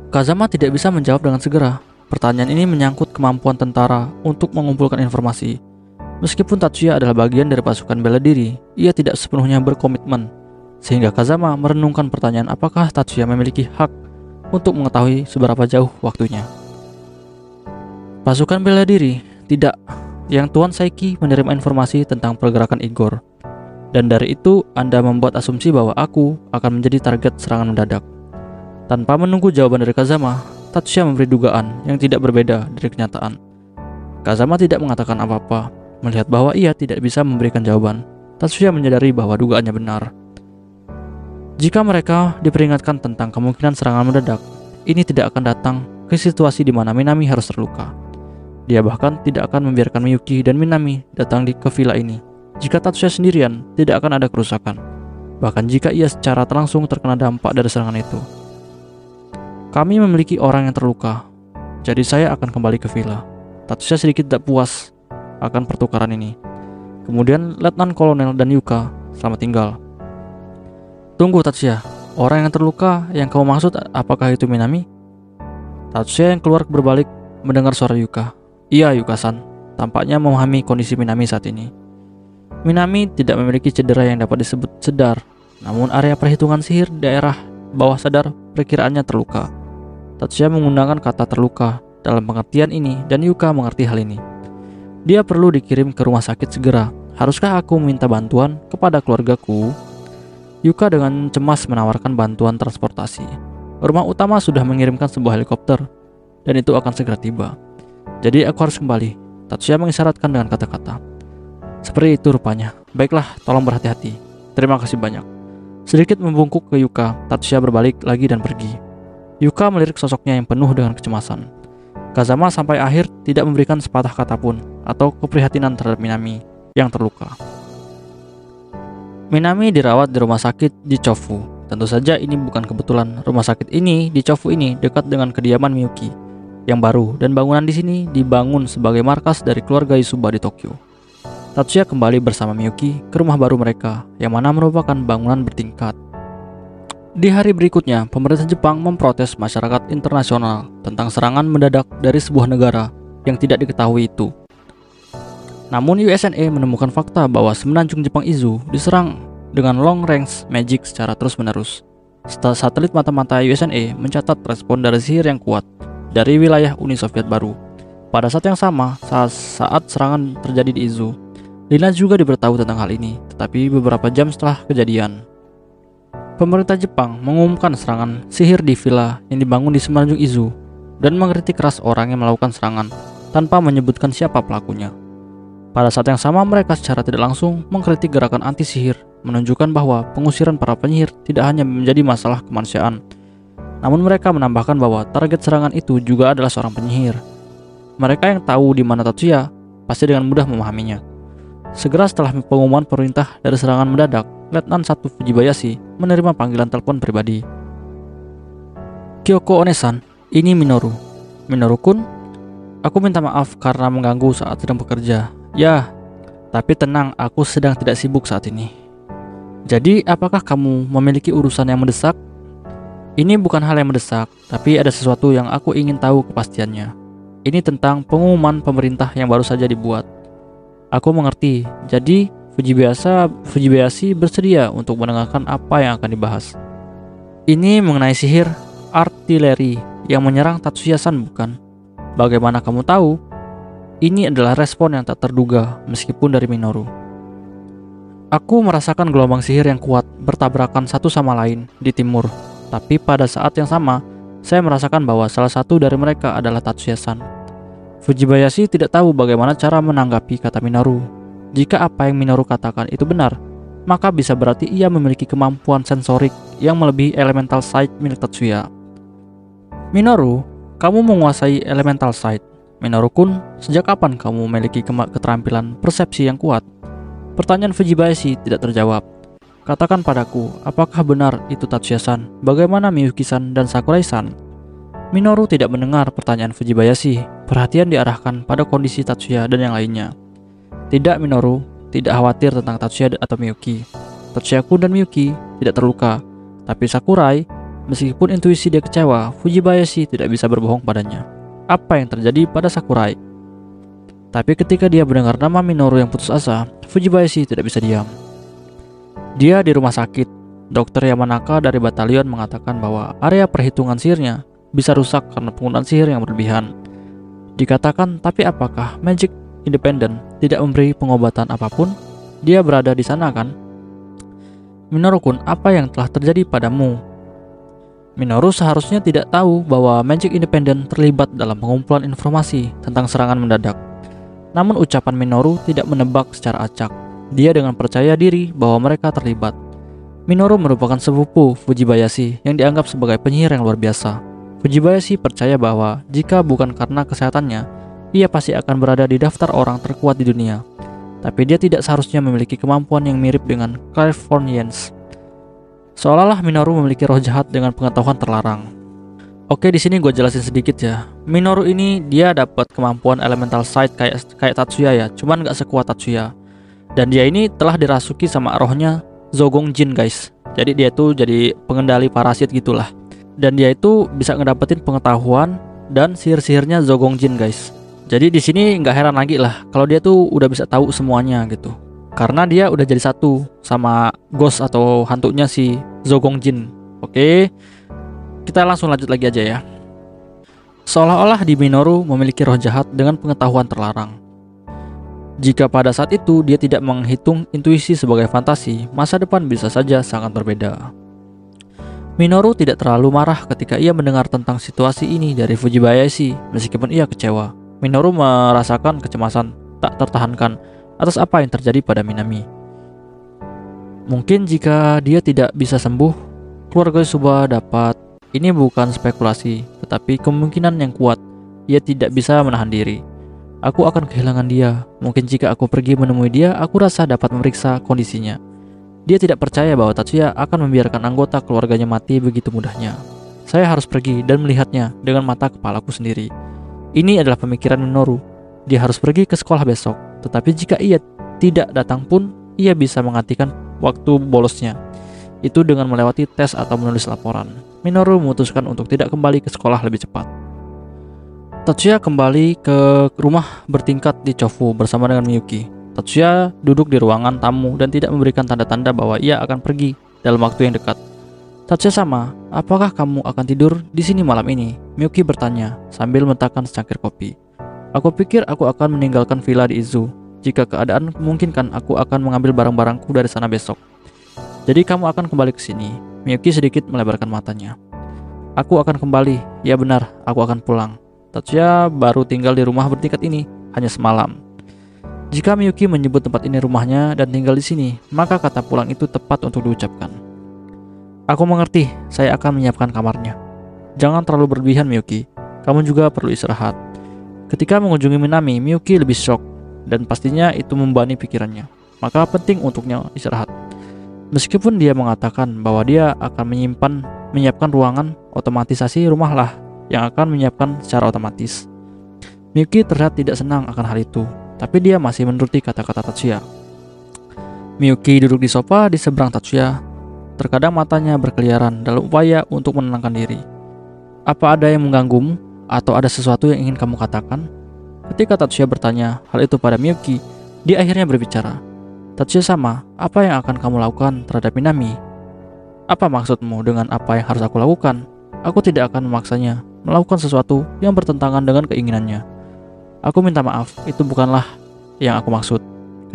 Kazama tidak bisa menjawab dengan segera. Pertanyaan ini menyangkut kemampuan tentara untuk mengumpulkan informasi. Meskipun Tatsuya adalah bagian dari pasukan bela diri, ia tidak sepenuhnya berkomitmen. Sehingga Kazama merenungkan pertanyaan apakah Tatsuya memiliki hak untuk mengetahui seberapa jauh waktunya. Pasukan bela diri, tidak. Yang Tuan Saiki menerima informasi tentang pergerakan Igor. Dan dari itu, Anda membuat asumsi bahwa aku akan menjadi target serangan mendadak. Tanpa menunggu jawaban dari Kazama, Tatsuya memberi dugaan yang tidak berbeda dari kenyataan. Kazama tidak mengatakan apa-apa. Melihat bahwa ia tidak bisa memberikan jawaban, Tatsuya menyadari bahwa dugaannya benar. Jika mereka diperingatkan tentang kemungkinan serangan mendadak, ini tidak akan datang ke situasi di mana Minami harus terluka. Dia bahkan tidak akan membiarkan Miyuki dan Minami datang ke villa ini. Jika Tatsuya sendirian, tidak akan ada kerusakan. Bahkan jika ia secara langsung terkena dampak dari serangan itu. Kami memiliki orang yang terluka, jadi saya akan kembali ke villa. Tatsuya sedikit tidak puas akan pertukaran ini. Kemudian Letnan Kolonel dan Yuka selamat tinggal. Tunggu Tatsuya, orang yang terluka yang kamu maksud apakah itu Minami? Tatsuya yang keluar berbalik mendengar suara Yuka. Iya Yuka-san, tampaknya memahami kondisi Minami saat ini. Minami tidak memiliki cedera yang dapat disebut sedar, namun area perhitungan sihir daerah bawah sadar perkiraannya terluka. Tatsuya menggunakan kata terluka dalam pengertian ini dan Yuka mengerti hal ini. Dia perlu dikirim ke rumah sakit segera. Haruskah aku minta bantuan kepada keluargaku? Yuka dengan cemas menawarkan bantuan transportasi. Rumah utama sudah mengirimkan sebuah helikopter dan itu akan segera tiba. Jadi aku harus kembali. Tatsuya mengisyaratkan dengan kata-kata. Seperti itu rupanya. Baiklah, tolong berhati-hati. Terima kasih banyak. Sedikit membungkuk ke Yuka, Tatsuya berbalik lagi dan pergi. Yuka melirik sosoknya yang penuh dengan kecemasan. Kazama sampai akhir tidak memberikan sepatah kata pun atau keprihatinan terhadap Minami yang terluka. Minami dirawat di rumah sakit di Chofu. Tentu saja ini bukan kebetulan. Rumah sakit ini di Chofu ini dekat dengan kediaman Miyuki yang baru dan bangunan di sini dibangun sebagai markas dari keluarga Isuba di Tokyo. Tatsuya kembali bersama Miyuki ke rumah baru mereka yang mana merupakan bangunan bertingkat. Di hari berikutnya, pemerintah Jepang memprotes masyarakat internasional tentang serangan mendadak dari sebuah negara yang tidak diketahui itu. Namun USNA menemukan fakta bahwa semenanjung Jepang Izu diserang dengan long range magic secara terus-menerus. Satelit mata-mata USNA mencatat respon dari sihir yang kuat dari wilayah Uni Soviet baru. Pada saat yang sama, saat serangan terjadi di Izu, Lina juga diberitahu tentang hal ini, tetapi beberapa jam setelah kejadian, pemerintah Jepang mengumumkan serangan sihir di villa yang dibangun di semenanjung Izu dan mengkritik keras orang yang melakukan serangan tanpa menyebutkan siapa pelakunya. Pada saat yang sama, mereka secara tidak langsung mengkritik gerakan anti-sihir, menunjukkan bahwa pengusiran para penyihir tidak hanya menjadi masalah kemanusiaan, namun mereka menambahkan bahwa target serangan itu juga adalah seorang penyihir. Mereka yang tahu di mana Tatsuya pasti dengan mudah memahaminya. Segera setelah pengumuman perintah dari serangan mendadak, Letnan 1 Fujibayashi menerima panggilan telepon pribadi. Kyoko Onesan, ini Minoru. Minoru-kun, aku minta maaf karena mengganggu saat sedang bekerja. Ya, tapi tenang, aku sedang tidak sibuk saat ini. Jadi, apakah kamu memiliki urusan yang mendesak? Ini bukan hal yang mendesak, tapi ada sesuatu yang aku ingin tahu kepastiannya. Ini tentang pengumuman pemerintah yang baru saja dibuat. Aku mengerti, jadi Fujibayashi bersedia untuk mendengarkan apa yang akan dibahas. Ini mengenai sihir artileri yang menyerang Tatsuya-san, bukan? Bagaimana kamu tahu? Ini adalah respon yang tak terduga meskipun dari Minoru. Aku merasakan gelombang sihir yang kuat bertabrakan satu sama lain di timur, tapi pada saat yang sama, saya merasakan bahwa salah satu dari mereka adalah Tatsuya-san. Fujibayashi tidak tahu bagaimana cara menanggapi kata Minoru. Jika apa yang Minoru katakan itu benar, maka bisa berarti ia memiliki kemampuan sensorik yang melebihi elemental sight milik Tatsuya. Minoru, kamu menguasai elemental sight. Minoru-kun, sejak kapan kamu memiliki keterampilan persepsi yang kuat? Pertanyaan Fujibayashi tidak terjawab. Katakan padaku, apakah benar itu Tatsuya-san? Bagaimana Miyuki-san dan Sakurai-san? Minoru tidak mendengar pertanyaan Fujibayashi. Perhatian diarahkan pada kondisi Tatsuya dan yang lainnya. Tidak, Minoru, tidak khawatir tentang Tatsuya atau Miyuki. Tatsuya-kun dan Miyuki tidak terluka. Tapi Sakurai, meskipun intuisi dia kecewa, Fujibayashi tidak bisa berbohong padanya. Apa yang terjadi pada Sakurai? Tapi ketika dia mendengar nama Minoru yang putus asa, Fujibayashi tidak bisa diam. Dia di rumah sakit. Dokter Yamanaka dari batalion mengatakan bahwa area perhitungan sihirnya bisa rusak karena penggunaan sihir yang berlebihan. Dikatakan, tapi apakah Magic Independent tidak memberi pengobatan apapun? Dia berada di sana kan? Minoru-kun, apa yang telah terjadi padamu? Minoru seharusnya tidak tahu bahwa Magic Independent terlibat dalam pengumpulan informasi tentang serangan mendadak. Namun ucapan Minoru tidak menebak secara acak. Dia dengan percaya diri bahwa mereka terlibat. Minoru merupakan sepupu Fujibayashi yang dianggap sebagai penyihir yang luar biasa. Fujibayashi percaya bahwa jika bukan karena kesehatannya, ia pasti akan berada di daftar orang terkuat di dunia. Tapi dia tidak seharusnya memiliki kemampuan yang mirip dengan Californians. Seolah-olah Minoru memiliki roh jahat dengan pengetahuan terlarang. Oke, di sini gue jelasin sedikit ya. Minoru ini dia dapat kemampuan elemental sight kayak Tatsuya ya, cuman nggak sekuat Tatsuya. Dan dia ini telah dirasuki sama rohnya Zogong Jin, guys. Jadi dia tuh jadi pengendali parasit gitulah. Dan dia itu bisa ngedapetin pengetahuan dan sihir-sihirnya Zogong Jin, guys. Jadi di sini nggak heran lagi lah kalau dia tuh udah bisa tahu semuanya gitu. Karena dia udah jadi satu sama ghost atau hantunya si Zogong Jin. Oke, kita langsung lanjut lagi aja ya. Seolah-olah di Minoru memiliki roh jahat dengan pengetahuan terlarang. Jika pada saat itu dia tidak menghitung intuisi sebagai fantasi, masa depan bisa saja sangat berbeda. Minoru tidak terlalu marah ketika ia mendengar tentang situasi ini dari Fujibayashi. Meskipun ia kecewa, Minoru merasakan kecemasan tak tertahankan atas apa yang terjadi pada Minami. Mungkin jika dia tidak bisa sembuh, keluarga Yusuba dapat. Ini bukan spekulasi, tetapi kemungkinan yang kuat. Ia tidak bisa menahan diri. Aku akan kehilangan dia. Mungkin jika aku pergi menemui dia, aku rasa dapat memeriksa kondisinya. Dia tidak percaya bahwa Tatsuya akan membiarkan anggota keluarganya mati begitu mudahnya. Saya harus pergi dan melihatnya dengan mata kepalaku sendiri. Ini adalah pemikiran Minoru. Dia harus pergi ke sekolah besok. Tetapi jika ia tidak datang pun, ia bisa menggantikan waktu bolosnya. Itu dengan melewati tes atau menulis laporan. Minoru memutuskan untuk tidak kembali ke sekolah lebih cepat. Tatsuya kembali ke rumah bertingkat di Chofu bersama dengan Miyuki. Tatsuya duduk di ruangan tamu dan tidak memberikan tanda-tanda bahwa ia akan pergi dalam waktu yang dekat. Tatsuya sama, apakah kamu akan tidur di sini malam ini? Miyuki bertanya sambil meletakkan secangkir kopi. Aku pikir aku akan meninggalkan villa di Izu. Jika keadaan memungkinkan, aku akan mengambil barang-barangku dari sana besok. Jadi kamu akan kembali ke sini? Miyuki sedikit melebarkan matanya. Aku akan kembali, ya benar, aku akan pulang. Tatsuya baru tinggal di rumah bertingkat ini hanya semalam. Jika Miyuki menyebut tempat ini rumahnya dan tinggal di sini, maka kata pulang itu tepat untuk diucapkan. Aku mengerti, saya akan menyiapkan kamarnya. Jangan terlalu berlebihan Miyuki, kamu juga perlu istirahat. Ketika mengunjungi Minami, Miyuki lebih shock dan pastinya itu membebani pikirannya. Maka penting untuknya istirahat. Meskipun dia mengatakan bahwa dia akan menyiapkan ruangan otomatisasi rumahlah yang akan menyiapkan secara otomatis. Miyuki terlihat tidak senang akan hal itu, tapi dia masih menuruti kata-kata Tatsuya. Miyuki duduk di sofa di seberang Tatsuya. Terkadang matanya berkeliaran dalam upaya untuk menenangkan diri. Apa ada yang mengganggumu? Atau ada sesuatu yang ingin kamu katakan? Ketika Tatsuya bertanya hal itu pada Miyuki, dia akhirnya berbicara. Tatsuya sama, apa yang akan kamu lakukan terhadap Minami? Apa maksudmu dengan apa yang harus aku lakukan? Aku tidak akan memaksanya melakukan sesuatu yang bertentangan dengan keinginannya. Aku minta maaf, itu bukanlah yang aku maksud.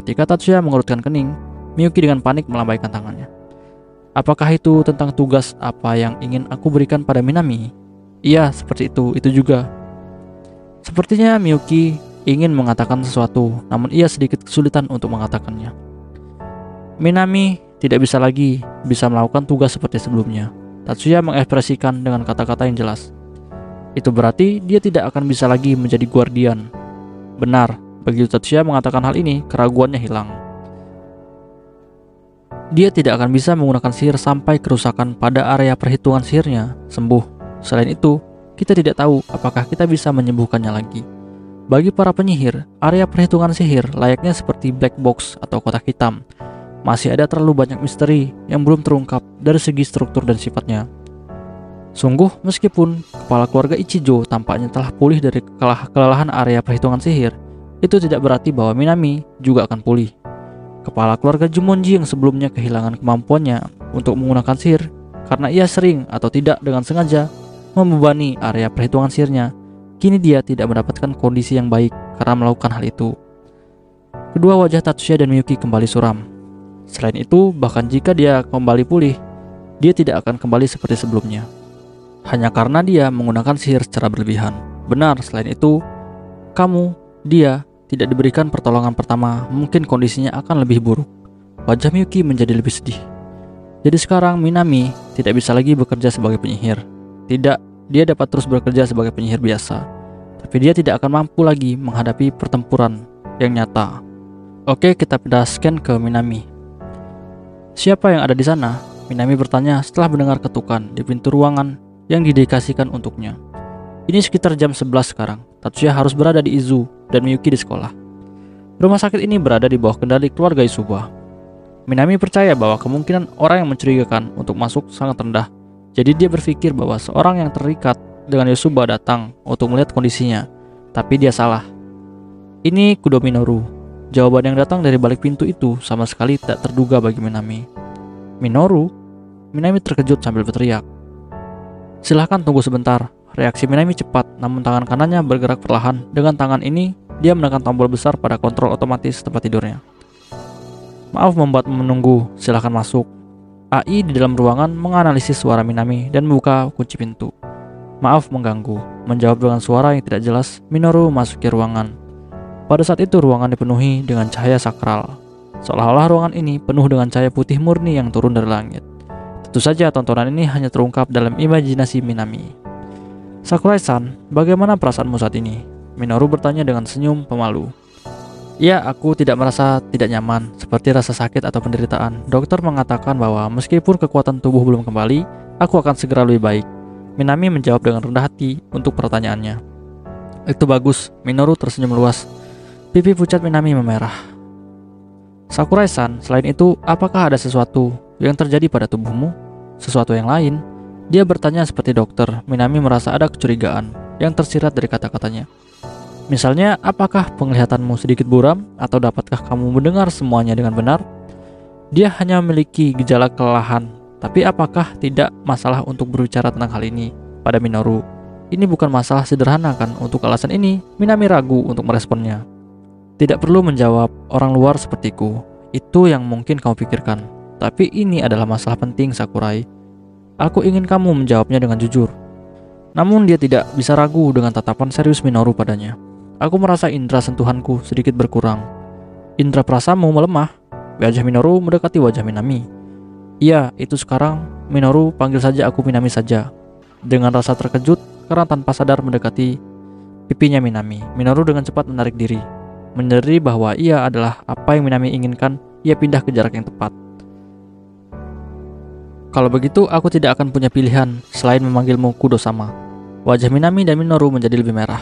Ketika Tatsuya mengerutkan kening, Miyuki dengan panik melambaikan tangannya. Apakah itu tentang tugas apa yang ingin aku berikan pada Minami? Iya, seperti itu juga. Sepertinya Miyuki ingin mengatakan sesuatu, namun ia sedikit kesulitan untuk mengatakannya. Minami tidak bisa melakukan tugas seperti sebelumnya. Tatsuya mengekspresikan dengan kata-kata yang jelas. Itu berarti dia tidak akan bisa lagi menjadi guardian. Benar, begitu Tatsuya mengatakan hal ini, keraguannya hilang. Dia tidak akan bisa menggunakan sihir sampai kerusakan pada area perhitungan sihirnya sembuh. Selain itu, kita tidak tahu apakah kita bisa menyembuhkannya lagi. Bagi para penyihir, area perhitungan sihir layaknya seperti black box atau kotak hitam. Masih ada terlalu banyak misteri yang belum terungkap dari segi struktur dan sifatnya. Sungguh, meskipun kepala keluarga Ichijo tampaknya telah pulih dari kelelahan area perhitungan sihir, itu tidak berarti bahwa Minami juga akan pulih. Kepala keluarga Jumonji yang sebelumnya kehilangan kemampuannya untuk menggunakan sihir karena ia sering atau tidak dengan sengaja membebani area perhitungan sihirnya, kini dia tidak mendapatkan kondisi yang baik karena melakukan hal itu. Kedua wajah Tatsuya dan Miyuki kembali suram. Selain itu, bahkan jika dia kembali pulih, dia tidak akan kembali seperti sebelumnya. Hanya karena dia menggunakan sihir secara berlebihan. Benar, selain itu, dia tidak diberikan pertolongan pertama, mungkin kondisinya akan lebih buruk. Wajah Miyuki menjadi lebih sedih. Jadi sekarang Minami tidak bisa lagi bekerja sebagai penyihir. Tidak, dia dapat terus bekerja sebagai penyihir biasa. Tapi dia tidak akan mampu lagi menghadapi pertempuran yang nyata. Oke, kita pindah scan ke Minami. Siapa yang ada di sana? Minami bertanya setelah mendengar ketukan di pintu ruangan yang didedikasikan untuknya. Ini sekitar jam 11 sekarang. Tatsuya harus berada di Izu dan Miyuki di sekolah. Rumah sakit ini berada di bawah kendali keluarga Yusuba. Minami percaya bahwa kemungkinan orang yang mencurigakan untuk masuk sangat rendah. Jadi dia berpikir bahwa seorang yang terikat dengan Yusuba datang untuk melihat kondisinya. Tapi dia salah. Ini Kudo Minoru. Jawaban yang datang dari balik pintu itu sama sekali tak terduga bagi Minami. Minoru? Minami terkejut sambil berteriak. Silahkan tunggu sebentar, reaksi Minami cepat, namun tangan kanannya bergerak perlahan. Dengan tangan ini, dia menekan tombol besar pada kontrol otomatis tempat tidurnya. Maaf membuatmu menunggu, silahkan masuk. AI di dalam ruangan menganalisis suara Minami dan membuka kunci pintu. Maaf mengganggu, menjawab dengan suara yang tidak jelas. Minoru memasuki ruangan. Pada saat itu ruangan dipenuhi dengan cahaya sakral. Seolah-olah ruangan ini penuh dengan cahaya putih murni yang turun dari langit. Tentu saja tontonan ini hanya terungkap dalam imajinasi Minami. Sakurai-san, bagaimana perasaanmu saat ini? Minoru bertanya dengan senyum pemalu. Ya, aku tidak merasa tidak nyaman, seperti rasa sakit atau penderitaan. Dokter mengatakan bahwa meskipun kekuatan tubuh belum kembali, aku akan segera lebih baik. Minami menjawab dengan rendah hati untuk pertanyaannya. Itu bagus, Minoru tersenyum luas. Pipi pucat Minami memerah. Sakurai-san, selain itu, apakah ada sesuatu yang terjadi pada tubuhmu? Sesuatu yang lain? Dia bertanya seperti dokter. Minami merasa ada kecurigaan yang tersirat dari kata-katanya. Misalnya, apakah penglihatanmu sedikit buram atau dapatkah kamu mendengar semuanya dengan benar? Dia hanya memiliki gejala kelelahan, tapi apakah tidak masalah untuk berbicara tentang hal ini pada Minoru? Ini bukan masalah sederhana kan? Untuk alasan ini, Minami ragu untuk meresponnya. Tidak perlu menjawab orang luar sepertiku. Itu yang mungkin kamu pikirkan. Tapi ini adalah masalah penting, Sakurai. Aku ingin kamu menjawabnya dengan jujur. Namun dia tidak bisa ragu dengan tatapan serius Minoru padanya. Aku merasa indera sentuhanku sedikit berkurang. Indera perasamu melemah. Wajah Minoru mendekati wajah Minami. Iya, itu sekarang. Minoru, panggil saja aku Minami saja. Dengan rasa terkejut karena tanpa sadar mendekati pipinya Minami, Minoru dengan cepat menarik diri. Menyadari bahwa ia adalah apa yang Minami inginkan, ia pindah ke jarak yang tepat. Kalau begitu, aku tidak akan punya pilihan selain memanggilmu Kudo-sama. Wajah Minami dan Minoru menjadi lebih merah.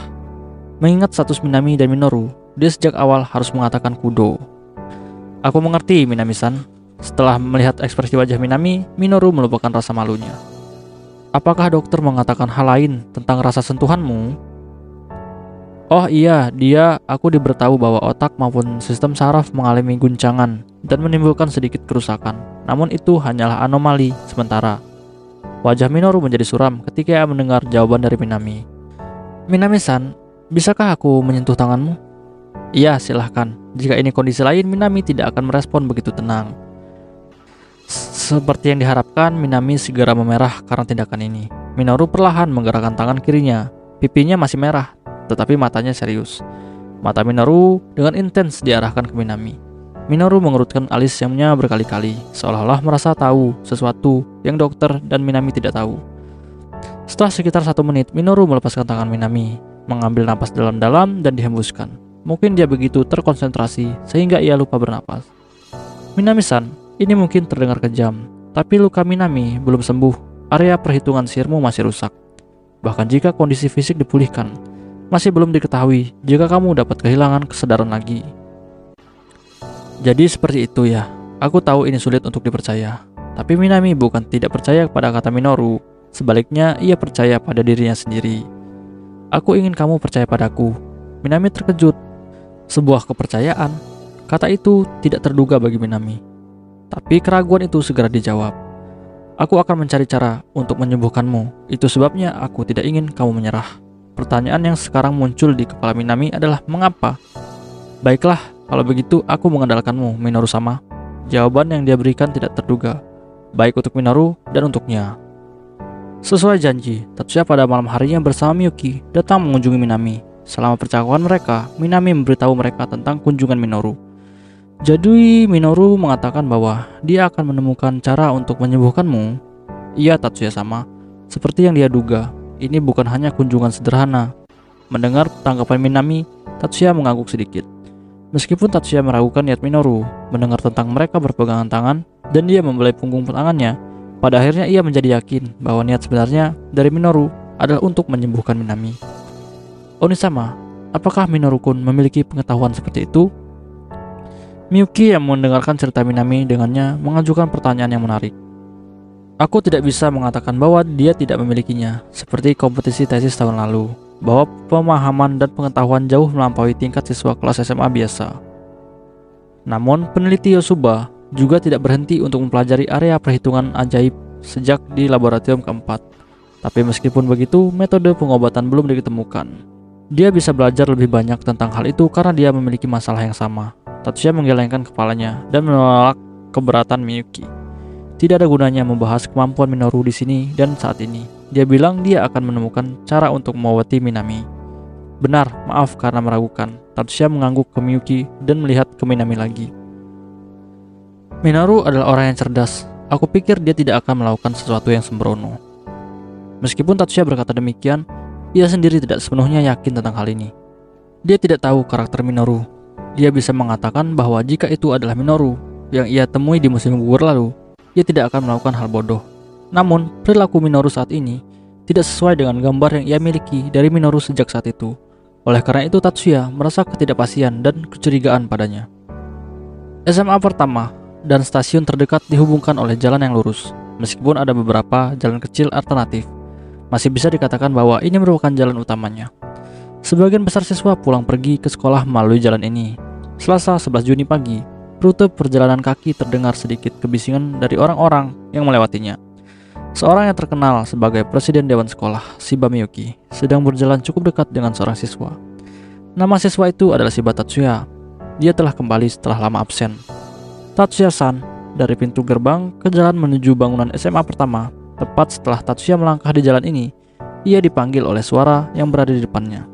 Mengingat status Minami dan Minoru, dia sejak awal harus mengatakan Kudo. Aku mengerti, Minami-san. Setelah melihat ekspresi wajah Minami, Minoru melupakan rasa malunya. Apakah dokter mengatakan hal lain tentang rasa sentuhanmu? Oh iya, aku diberitahu bahwa otak maupun sistem saraf mengalami guncangan dan menimbulkan sedikit kerusakan. Namun itu hanyalah anomali sementara. Wajah Minoru menjadi suram ketika ia mendengar jawaban dari Minami. Minami-san, bisakah aku menyentuh tanganmu? Iya, silahkan. Jika ini kondisi lain, Minami tidak akan merespon begitu tenang. Seperti yang diharapkan, Minami segera memerah karena tindakan ini. Minoru perlahan menggerakkan tangan kirinya. Pipinya masih merah, tetapi matanya serius. Mata Minoru dengan intens diarahkan ke Minami. Minoru mengerutkan alisnya berkali-kali, seolah-olah merasa tahu sesuatu yang dokter dan Minami tidak tahu. Setelah sekitar 1 menit, Minoru melepaskan tangan Minami, mengambil napas dalam-dalam dan dihembuskan. Mungkin dia begitu terkonsentrasi sehingga ia lupa bernapas. Minami-san, ini mungkin terdengar kejam, tapi luka Minami belum sembuh. Area perhitungan sihirmu masih rusak. Bahkan jika kondisi fisik dipulihkan, masih belum diketahui jika kamu dapat kehilangan kesadaran lagi. Jadi seperti itu ya. Aku tahu ini sulit untuk dipercaya. Tapi Minami bukan tidak percaya pada kata Minoru. Sebaliknya, ia percaya pada dirinya sendiri. Aku ingin kamu percaya padaku. Minami terkejut. Sebuah kepercayaan. Kata itu tidak terduga bagi Minami. Tapi keraguan itu segera dijawab. Aku akan mencari cara untuk menyembuhkanmu. Itu sebabnya aku tidak ingin kamu menyerah. Pertanyaan yang sekarang muncul di kepala Minami adalah mengapa? Baiklah, kalau begitu aku mengandalkanmu, Minoru-sama. Jawaban yang dia berikan tidak terduga, baik untuk Minoru dan untuknya. Sesuai janji, Tatsuya pada malam harinya bersama Miyuki datang mengunjungi Minami. Selama percakapan mereka, Minami memberitahu mereka tentang kunjungan Minoru. Jadi Minoru mengatakan bahwa dia akan menemukan cara untuk menyembuhkanmu. Iya, Tatsuya-sama, seperti yang dia duga, ini bukan hanya kunjungan sederhana. Mendengar tanggapan Minami, Tatsuya mengangguk sedikit. Meskipun Tatsuya meragukan niat Minoru mendengar tentang mereka berpegangan tangan dan dia membelai punggung tangannya, pada akhirnya ia menjadi yakin bahwa niat sebenarnya dari Minoru adalah untuk menyembuhkan Minami. Onisama, apakah Minoru-kun memiliki pengetahuan seperti itu? Miyuki yang mendengarkan cerita Minami dengannya mengajukan pertanyaan yang menarik. Aku tidak bisa mengatakan bahwa dia tidak memilikinya, seperti kompetisi tesis tahun lalu, bahwa pemahaman dan pengetahuan jauh melampaui tingkat siswa kelas SMA biasa. Namun, peneliti Yosuba juga tidak berhenti untuk mempelajari area perhitungan ajaib sejak di laboratorium keempat. Tapi meskipun begitu, metode pengobatan belum ditemukan. Dia bisa belajar lebih banyak tentang hal itu karena dia memiliki masalah yang sama. Tatsuya menggelengkan kepalanya dan menolak keberatan Miyuki. Tidak ada gunanya membahas kemampuan Minoru di sini dan saat ini. Dia bilang dia akan menemukan cara untuk mengobati Minami. Benar, maaf karena meragukan. Tatsuya mengangguk ke Miyuki dan melihat ke Minami lagi. Minoru adalah orang yang cerdas. Aku pikir dia tidak akan melakukan sesuatu yang sembrono. Meskipun Tatsuya berkata demikian, ia sendiri tidak sepenuhnya yakin tentang hal ini. Dia tidak tahu karakter Minoru. Dia bisa mengatakan bahwa jika itu adalah Minoru yang ia temui di musim gugur lalu, ia tidak akan melakukan hal bodoh. Namun, perilaku Minoru saat ini tidak sesuai dengan gambar yang ia miliki dari Minoru sejak saat itu. Oleh karena itu, Tatsuya merasa ketidakpastian dan kecurigaan padanya. SMA pertama dan stasiun terdekat dihubungkan oleh jalan yang lurus. Meskipun ada beberapa jalan kecil alternatif, masih bisa dikatakan bahwa ini merupakan jalan utamanya. Sebagian besar siswa pulang pergi ke sekolah melalui jalan ini. Selasa 11 Juni pagi, rute perjalanan kaki terdengar sedikit kebisingan dari orang-orang yang melewatinya. Seorang yang terkenal sebagai presiden dewan sekolah, Shiba Miyuki, sedang berjalan cukup dekat dengan seorang siswa. Nama siswa itu adalah Shiba Tatsuya. Dia telah kembali setelah lama absen. Tatsuya-san dari pintu gerbang ke jalan menuju bangunan SMA pertama. Tepat setelah Tatsuya melangkah di jalan ini, ia dipanggil oleh suara yang berada di depannya.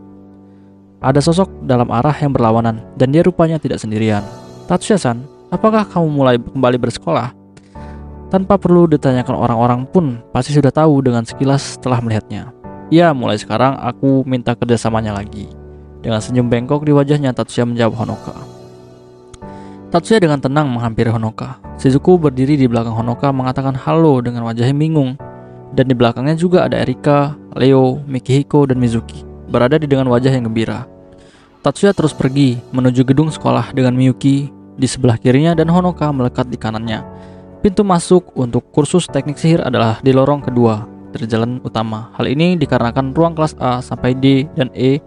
Ada sosok dalam arah yang berlawanan dan dia rupanya tidak sendirian. Tatsuya-san, apakah kamu mulai kembali bersekolah? Tanpa perlu ditanyakan orang-orang pun pasti sudah tahu dengan sekilas setelah melihatnya. Ya, mulai sekarang aku minta kerjasamanya lagi. Dengan senyum bengkok di wajahnya, Tatsuya menjawab Honoka. Tatsuya dengan tenang menghampiri Honoka. Shizuku berdiri di belakang Honoka mengatakan halo dengan wajah yang bingung. Dan di belakangnya juga ada Erika, Leo, Mikihiko, dan Mizuki berada dengan wajah yang gembira. Tatsuya terus pergi menuju gedung sekolah dengan Miyuki di sebelah kirinya dan Honoka melekat di kanannya. Pintu masuk untuk kursus teknik sihir adalah di lorong kedua dari jalan utama. Hal ini dikarenakan ruang kelas A sampai D dan E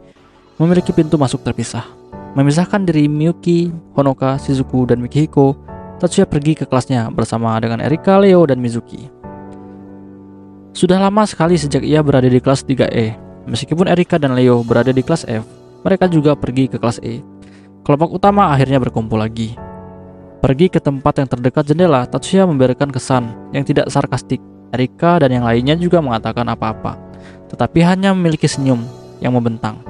memiliki pintu masuk terpisah. Memisahkan diri Miyuki, Honoka, Shizuku, dan Mikihiko, Tatsuya pergi ke kelasnya bersama dengan Erika, Leo, dan Mizuki. Sudah lama sekali sejak ia berada di kelas 3E. Meskipun Erika dan Leo berada di kelas F, mereka juga pergi ke kelas E. Kelompok utama akhirnya berkumpul lagi. Pergi ke tempat yang terdekat jendela, Tatsuya memberikan kesan yang tidak sarkastik. Erika dan yang lainnya juga mengatakan apa-apa, tetapi hanya memiliki senyum yang membentang.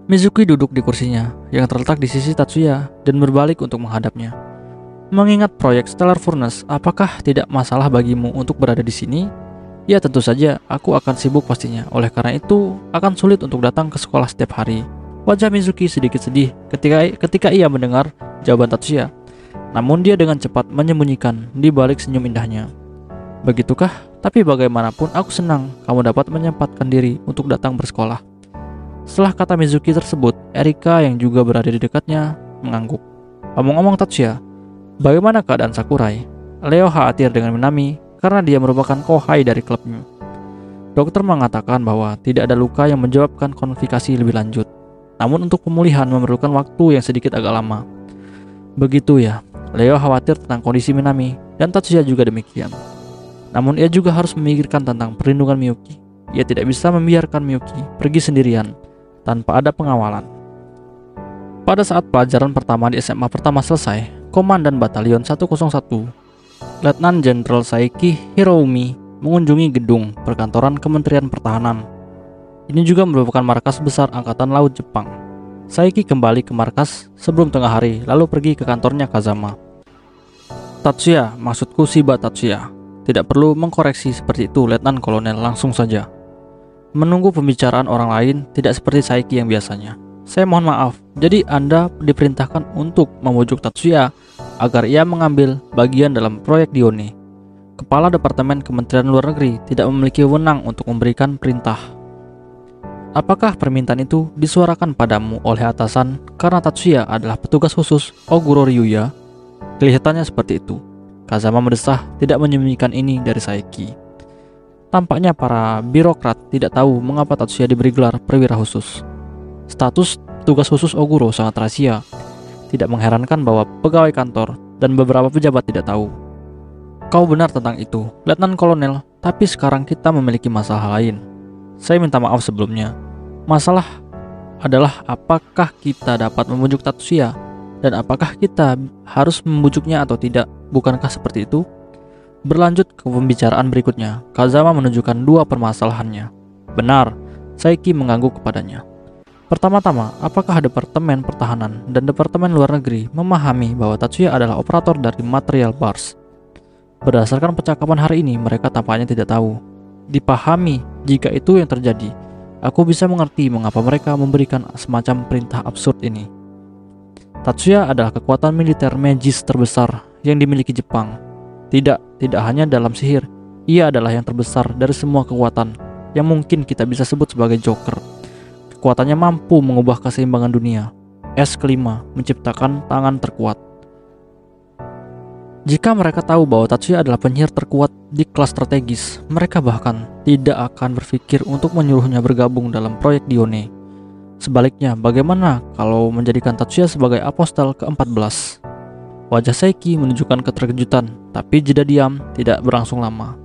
Mizuki duduk di kursinya yang terletak di sisi Tatsuya dan berbalik untuk menghadapnya. Mengingat proyek Stellar Furnace, apakah tidak masalah bagimu untuk berada di sini? Ya, tentu saja, aku akan sibuk pastinya. Oleh karena itu, akan sulit untuk datang ke sekolah setiap hari. Wajah Mizuki sedikit sedih ketika ia mendengar jawaban Tatsuya. Namun dia dengan cepat menyembunyikan di balik senyum indahnya. Begitukah? Tapi bagaimanapun aku senang kamu dapat menyempatkan diri untuk datang bersekolah. Setelah kata Mizuki tersebut, Erika yang juga berada di dekatnya mengangguk. Omong-omong Tatsuya, bagaimana keadaan Sakurai? Leo khawatir dengan Minami karena dia merupakan kohai dari klubnya. Dokter mengatakan bahwa tidak ada luka yang menyebabkan konflikasi lebih lanjut. Namun untuk pemulihan memerlukan waktu yang sedikit agak lama. Begitu ya, Leo khawatir tentang kondisi Minami dan Tatsuya juga demikian. Namun ia juga harus memikirkan tentang perlindungan Miyuki. Ia tidak bisa membiarkan Miyuki pergi sendirian tanpa ada pengawalan. Pada saat pelajaran pertama di SMA pertama selesai, Komandan Batalion 101, Letnan Jenderal Saiki Hiroumi mengunjungi gedung perkantoran Kementerian Pertahanan. Ini juga merupakan markas besar Angkatan Laut Jepang. Saiki kembali ke markas sebelum tengah hari, lalu pergi ke kantornya Kazama. Tatsuya, maksudku Shiba Tatsuya. Tidak perlu mengkoreksi seperti itu, Letnan Kolonel, langsung saja. Menunggu pembicaraan orang lain tidak seperti Saiki yang biasanya. Saya mohon maaf, jadi Anda diperintahkan untuk memujuk Tatsuya agar ia mengambil bagian dalam proyek Dione. Kepala Departemen Kementerian Luar Negeri tidak memiliki wewenang untuk memberikan perintah. Apakah permintaan itu disuarakan padamu oleh atasan karena Tatsuya adalah petugas khusus Oguro Ryuya? Kelihatannya seperti itu. Kazama mendesah tidak menyembunyikan ini dari Saiki. Tampaknya para birokrat tidak tahu mengapa Tatsuya diberi gelar perwira khusus. Status tugas khusus Oguro sangat rahasia. Tidak mengherankan bahwa pegawai kantor dan beberapa pejabat tidak tahu. Kau benar tentang itu, Letnan Kolonel, tapi sekarang kita memiliki masalah lain. Saya minta maaf sebelumnya. Masalah adalah apakah kita dapat membujuk Tatsuya dan apakah kita harus membujuknya atau tidak. Bukankah seperti itu? Berlanjut ke pembicaraan berikutnya, Kazama menunjukkan dua permasalahannya. Benar, Saiki mengganggu kepadanya. Pertama-tama, apakah Departemen Pertahanan dan Departemen Luar Negeri memahami bahwa Tatsuya adalah operator dari Material Bars? Berdasarkan percakapan hari ini, mereka tampaknya tidak tahu. Dipahami, jika itu yang terjadi, aku bisa mengerti mengapa mereka memberikan semacam perintah absurd ini. Tatsuya adalah kekuatan militer magis terbesar yang dimiliki Jepang. Tidak hanya dalam sihir, ia adalah yang terbesar dari semua kekuatan yang mungkin kita bisa sebut sebagai Joker. Kekuatannya mampu mengubah keseimbangan dunia. S kelima, menciptakan tangan terkuat. Jika mereka tahu bahwa Tatsuya adalah penyihir terkuat di kelas strategis, mereka bahkan tidak akan berpikir untuk menyuruhnya bergabung dalam proyek Dione. Sebaliknya, bagaimana kalau menjadikan Tatsuya sebagai apostel ke-14? Wajah Saiki menunjukkan keterkejutan, tapi jeda diam tidak berlangsung lama.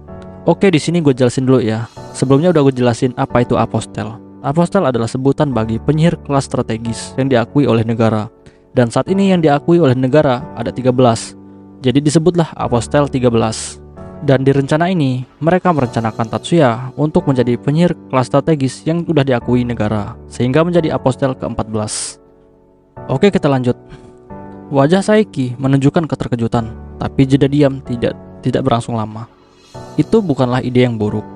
Oke, di sini gue jelasin dulu ya. Sebelumnya udah gue jelasin apa itu apostel. Apostel adalah sebutan bagi penyihir kelas strategis yang diakui oleh negara. Dan saat ini yang diakui oleh negara ada 13. Jadi disebutlah apostel 13. Dan di rencana ini, mereka merencanakan Tatsuya untuk menjadi penyihir kelas strategis yang sudah diakui negara, sehingga menjadi apostel ke-14. Oke, kita lanjut. Wajah Saiki menunjukkan keterkejutan, tapi jeda diam tidak berlangsung lama. Itu bukanlah ide yang buruk.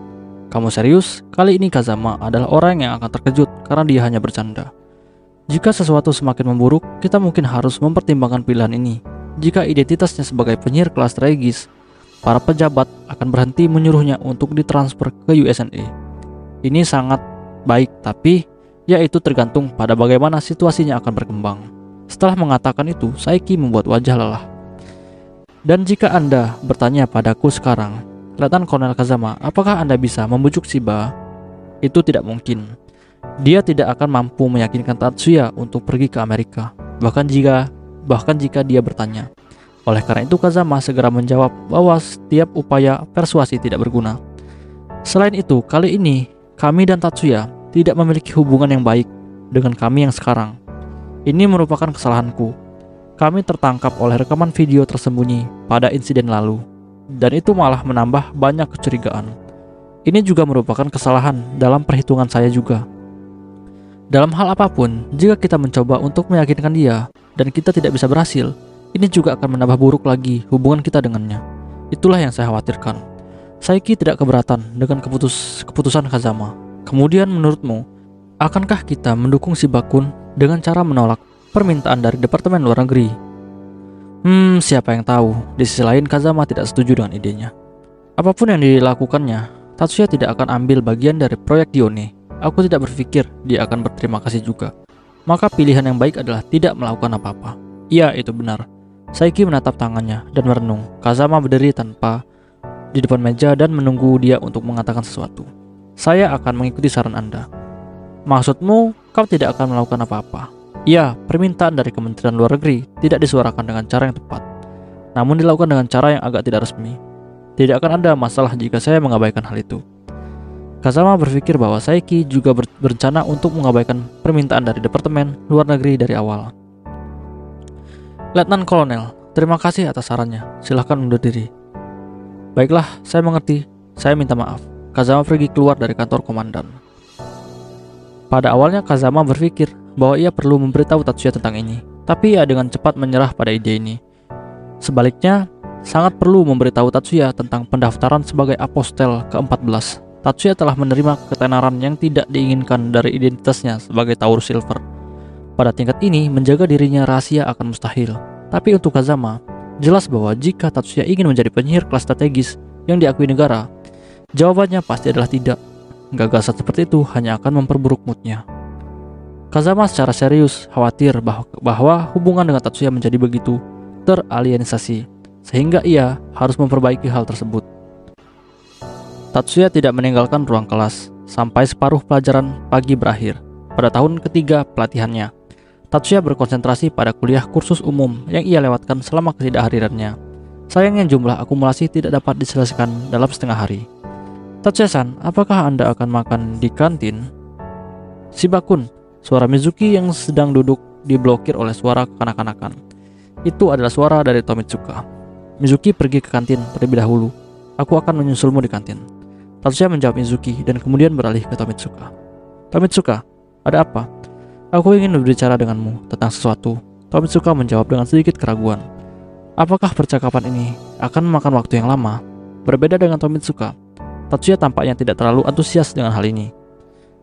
Kamu serius? Kali ini Kazama adalah orang yang akan terkejut karena dia hanya bercanda. Jika sesuatu semakin memburuk, kita mungkin harus mempertimbangkan pilihan ini. Jika identitasnya sebagai penyihir kelas strategis, para pejabat akan berhenti menyuruhnya untuk ditransfer ke USNA. Ini sangat baik, tapi ya itu tergantung pada bagaimana situasinya akan berkembang. Setelah mengatakan itu, Saiki membuat wajah lelah. Dan jika Anda bertanya padaku sekarang, Letnan Kolonel Kazama, apakah Anda bisa membujuk Shiba? Itu tidak mungkin. Dia tidak akan mampu meyakinkan Tatsuya untuk pergi ke Amerika, bahkan jika dia bertanya. Oleh karena itu Kazama segera menjawab bahwa setiap upaya persuasi tidak berguna. Selain itu, kali ini kami dan Tatsuya tidak memiliki hubungan yang baik dengan kami yang sekarang. Ini merupakan kesalahanku. Kami tertangkap oleh rekaman video tersembunyi pada insiden lalu, dan itu malah menambah banyak kecurigaan. Ini juga merupakan kesalahan dalam perhitungan saya juga. Dalam hal apapun, jika kita mencoba untuk meyakinkan dia dan kita tidak bisa berhasil, ini juga akan menambah buruk lagi hubungan kita dengannya. Itulah yang saya khawatirkan. Saiki tidak keberatan dengan keputusan Kazama. Kemudian menurutmu, akankah kita mendukung Shiba-kun dengan cara menolak permintaan dari Departemen Luar Negeri? Siapa yang tahu. Di sisi lain Kazama tidak setuju dengan idenya. Apapun yang dilakukannya, Tatsuya tidak akan ambil bagian dari proyek Dione. Aku tidak berpikir dia akan berterima kasih juga. Maka pilihan yang baik adalah tidak melakukan apa-apa. Iya, itu benar. Saiki menatap tangannya dan merenung. Kazama berdiri di depan meja dan menunggu dia untuk mengatakan sesuatu. Saya akan mengikuti saran Anda. Maksudmu, kau tidak akan melakukan apa-apa? Iya, permintaan dari Kementerian Luar Negeri tidak disuarakan dengan cara yang tepat, namun dilakukan dengan cara yang agak tidak resmi. Tidak akan ada masalah jika saya mengabaikan hal itu. Kazama berpikir bahwa Saiki juga berencana untuk mengabaikan permintaan dari Departemen Luar Negeri dari awal. Letnan Kolonel, terima kasih atas sarannya. Silahkan undur diri. Baiklah, saya mengerti. Saya minta maaf. Kazama pergi keluar dari kantor komandan. Pada awalnya Kazama berpikir bahwa ia perlu memberitahu Tatsuya tentang ini, tapi ia dengan cepat menyerah pada ide ini. Sebaliknya, sangat perlu memberitahu Tatsuya tentang pendaftaran sebagai apostel ke-14. Tatsuya telah menerima ketenaran yang tidak diinginkan dari identitasnya sebagai Taurus Silver. Pada tingkat ini, menjaga dirinya rahasia akan mustahil. Tapi untuk Kazama, jelas bahwa jika Tatsuya ingin menjadi penyihir kelas strategis yang diakui negara, jawabannya pasti adalah tidak. Gagasan seperti itu hanya akan memperburuk moodnya. Kazama secara serius khawatir bahwa hubungan dengan Tatsuya menjadi begitu teralienisasi, sehingga ia harus memperbaiki hal tersebut. Tatsuya tidak meninggalkan ruang kelas sampai separuh pelajaran pagi berakhir. Pada tahun ketiga pelatihannya, Tatsuya berkonsentrasi pada kuliah kursus umum yang ia lewatkan selama ketidakhadirannya. Sayangnya jumlah akumulasi tidak dapat diselesaikan dalam setengah hari. Tatsuya-san, apakah Anda akan makan di kantin? Shiba-kun, suara Mizuki yang sedang duduk diblokir oleh suara kekanak-kanakan. Itu adalah suara dari Tomitsuka. Mizuki pergi ke kantin terlebih dahulu. Aku akan menyusulmu di kantin. Tatsuya menjawab Mizuki dan kemudian beralih ke Tomitsuka. Tomitsuka, ada apa? Aku ingin berbicara denganmu tentang sesuatu. Tomitsuka menjawab dengan sedikit keraguan. Apakah percakapan ini akan memakan waktu yang lama? Berbeda dengan Tomitsuka, Tatsuya tampaknya tidak terlalu antusias dengan hal ini.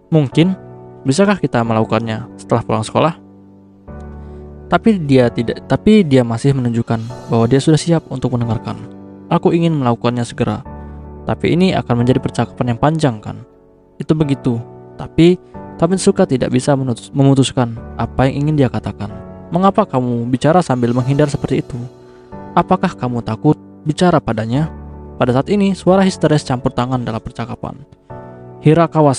Mungkin, bisakah kita melakukannya setelah pulang sekolah? Tapi dia masih menunjukkan bahwa dia sudah siap untuk mendengarkan. Aku ingin melakukannya segera. Tapi ini akan menjadi percakapan yang panjang kan? Itu begitu. Tapi Tomitsuka tidak bisa memutuskan apa yang ingin dia katakan. Mengapa kamu bicara sambil menghindar seperti itu? Apakah kamu takut bicara padanya? Pada saat ini, suara histeris campur tangan dalam percakapan. Hirakawa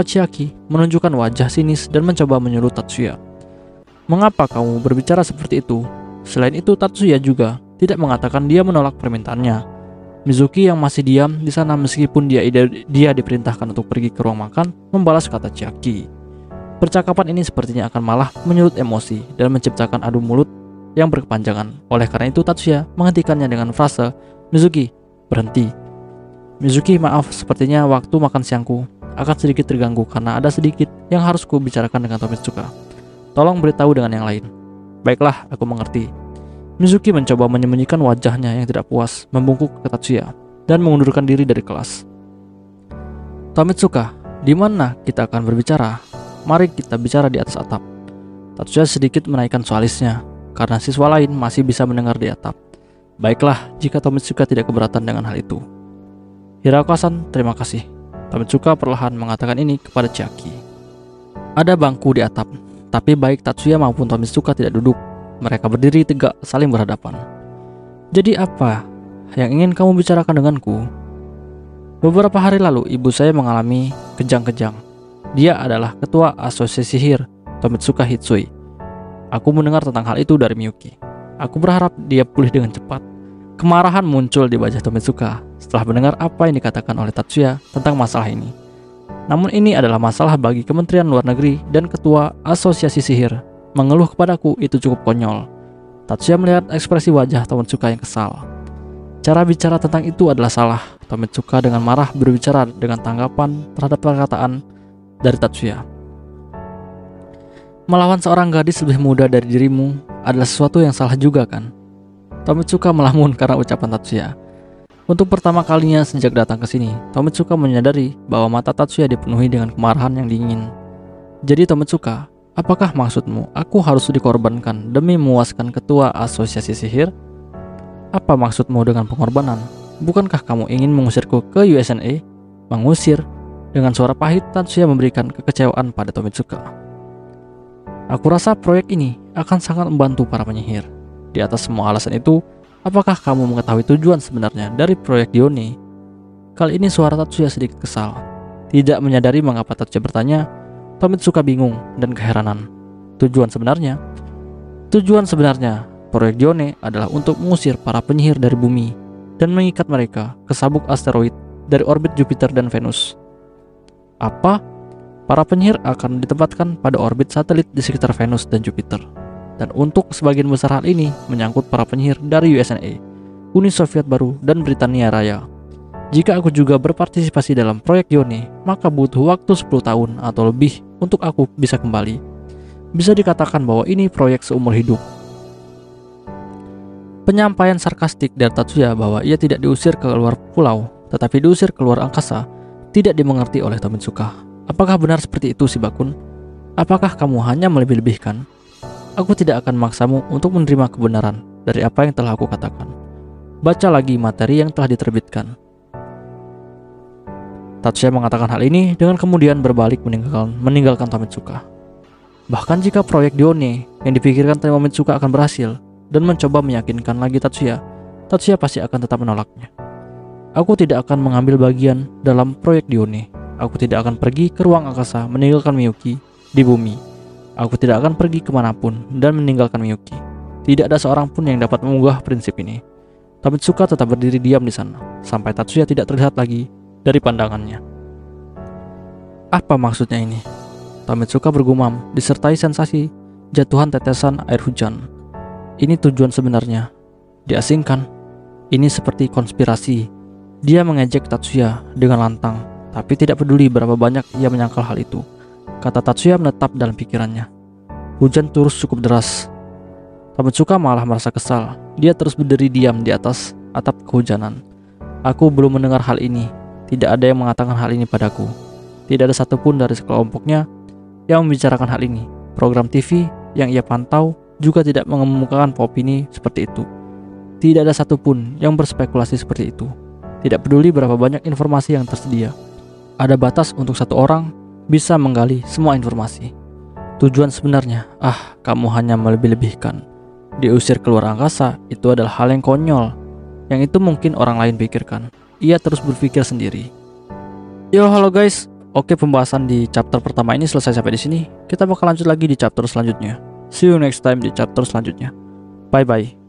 Chiaki menunjukkan wajah sinis dan mencoba menyuruh Tatsuya. Mengapa kamu berbicara seperti itu? Selain itu, Tatsuya juga tidak mengatakan dia menolak permintaannya. Mizuki yang masih diam di sana meskipun dia diperintahkan untuk pergi ke ruang makan, membalas kata Chiaki. Percakapan ini sepertinya akan malah menyulut emosi dan menciptakan adu mulut yang berkepanjangan. Oleh karena itu, Tatsuya menghentikannya dengan frase, Mizuki, berhenti. Mizuki, maaf, sepertinya waktu makan siangku akan sedikit terganggu karena ada sedikit yang harus ku bicarakan dengan Tomitsuka. Tolong beritahu dengan yang lain. Baiklah, aku mengerti. Mizuki mencoba menyembunyikan wajahnya yang tidak puas, membungkuk ke Tatsuya, dan mengundurkan diri dari kelas. Tomitsuka, di mana kita akan berbicara? Mari kita bicara di atas atap. Tatsuya sedikit menaikkan sualisnya, karena siswa lain masih bisa mendengar di atap. Baiklah, jika Tomitsuka tidak keberatan dengan hal itu. Hirakawa-san, terima kasih. Tomitsuka perlahan mengatakan ini kepada Chiaki. Ada bangku di atap. Tapi baik Tatsuya maupun Tomitsuka tidak duduk. Mereka berdiri tegak saling berhadapan. Jadi apa yang ingin kamu bicarakan denganku? Beberapa hari lalu ibu saya mengalami kejang-kejang. Dia adalah ketua asosiasi sihir Tomitsuka Hitsui. Aku mendengar tentang hal itu dari Miyuki. Aku berharap dia pulih dengan cepat. Kemarahan muncul di wajah Tomitsuka setelah mendengar apa yang dikatakan oleh Tatsuya tentang masalah ini. Namun ini adalah masalah bagi Kementerian Luar Negeri dan Ketua Asosiasi Sihir. Mengeluh kepadaku itu cukup konyol. Tatsuya melihat ekspresi wajah Tomitsuka yang kesal. Cara bicara tentang itu adalah salah. Tomitsuka dengan marah berbicara dengan tanggapan terhadap perkataan dari Tatsuya. Melawan seorang gadis lebih muda dari dirimu adalah sesuatu yang salah juga kan? Tomitsuka melamun karena ucapan Tatsuya. Untuk pertama kalinya sejak datang ke sini, Tomitsuka menyadari bahwa mata Tatsuya dipenuhi dengan kemarahan yang dingin. Jadi Tomitsuka, apakah maksudmu aku harus dikorbankan demi memuaskan ketua asosiasi sihir? Apa maksudmu dengan pengorbanan? Bukankah kamu ingin mengusirku ke USNA? Mengusir? Dengan suara pahit, Tatsuya memberikan kekecewaan pada Tomitsuka. Aku rasa proyek ini akan sangat membantu para penyihir. Di atas semua alasan itu, apakah kamu mengetahui tujuan sebenarnya dari proyek Dione? Kali ini suara Tatsuya sedikit kesal. Tidak menyadari mengapa Tatsuya bertanya, Tomitsuka bingung dan keheranan. Tujuan sebenarnya, proyek Dione adalah untuk mengusir para penyihir dari bumi dan mengikat mereka ke sabuk asteroid dari orbit Jupiter dan Venus. Apa? Para penyihir akan ditempatkan pada orbit satelit di sekitar Venus dan Jupiter. Dan untuk sebagian besar hal ini menyangkut para penyihir dari USNA, Uni Soviet Baru, dan Britania Raya. Jika aku juga berpartisipasi dalam proyek Dione, maka butuh waktu 10 tahun atau lebih untuk aku bisa kembali. Bisa dikatakan bahwa ini proyek seumur hidup. Penyampaian sarkastik dari Tatsuya bahwa ia tidak diusir ke luar pulau, tetapi diusir ke luar angkasa, tidak dimengerti oleh Tomitsuka. Apakah benar seperti itu, Shiba-kun? Apakah kamu hanya melebih-lebihkan? Aku tidak akan memaksamu untuk menerima kebenaran dari apa yang telah aku katakan. Baca lagi materi yang telah diterbitkan. Tatsuya mengatakan hal ini dengan kemudian berbalik meninggalkan Tomitsuka. Bahkan jika proyek Dione yang dipikirkan Tomitsuka akan berhasil dan mencoba meyakinkan lagi Tatsuya pasti akan tetap menolaknya. Aku tidak akan mengambil bagian dalam proyek Dione. Aku tidak akan pergi ke ruang angkasa meninggalkan Miyuki di bumi. Aku tidak akan pergi kemanapun dan meninggalkan Miyuki. Tidak ada seorang pun yang dapat mengunggah prinsip ini. Tomitsuka tetap berdiri diam di sana sampai Tatsuya tidak terlihat lagi dari pandangannya. Apa maksudnya ini? Tametsuka bergumam, disertai sensasi jatuhan tetesan air hujan. Ini tujuan sebenarnya. Diasingkan. Ini seperti konspirasi. Dia mengejek Tatsuya dengan lantang, tapi tidak peduli berapa banyak ia menyangkal hal itu. Kata Tatsuya menetap dalam pikirannya. Hujan terus cukup deras. Tametsuka malah merasa kesal. Dia terus berdiri diam di atas atap kehujanan. Aku belum mendengar hal ini. Tidak ada yang mengatakan hal ini padaku. Tidak ada satupun dari sekelompoknya yang membicarakan hal ini. Program TV yang ia pantau juga tidak mengemukakan opini seperti itu. Tidak ada satupun yang berspekulasi seperti itu. Tidak peduli berapa banyak informasi yang tersedia. Ada batas untuk satu orang bisa menggali semua informasi. Tujuan sebenarnya, kamu hanya melebih-lebihkan. Diusir keluar angkasa, itu adalah hal yang konyol. Yang itu mungkin orang lain pikirkan. Ia terus berpikir sendiri. Yo, halo guys. Oke, pembahasan di chapter pertama ini selesai sampai di sini. Kita bakal lanjut lagi di chapter selanjutnya. See you next time di chapter selanjutnya. Bye bye.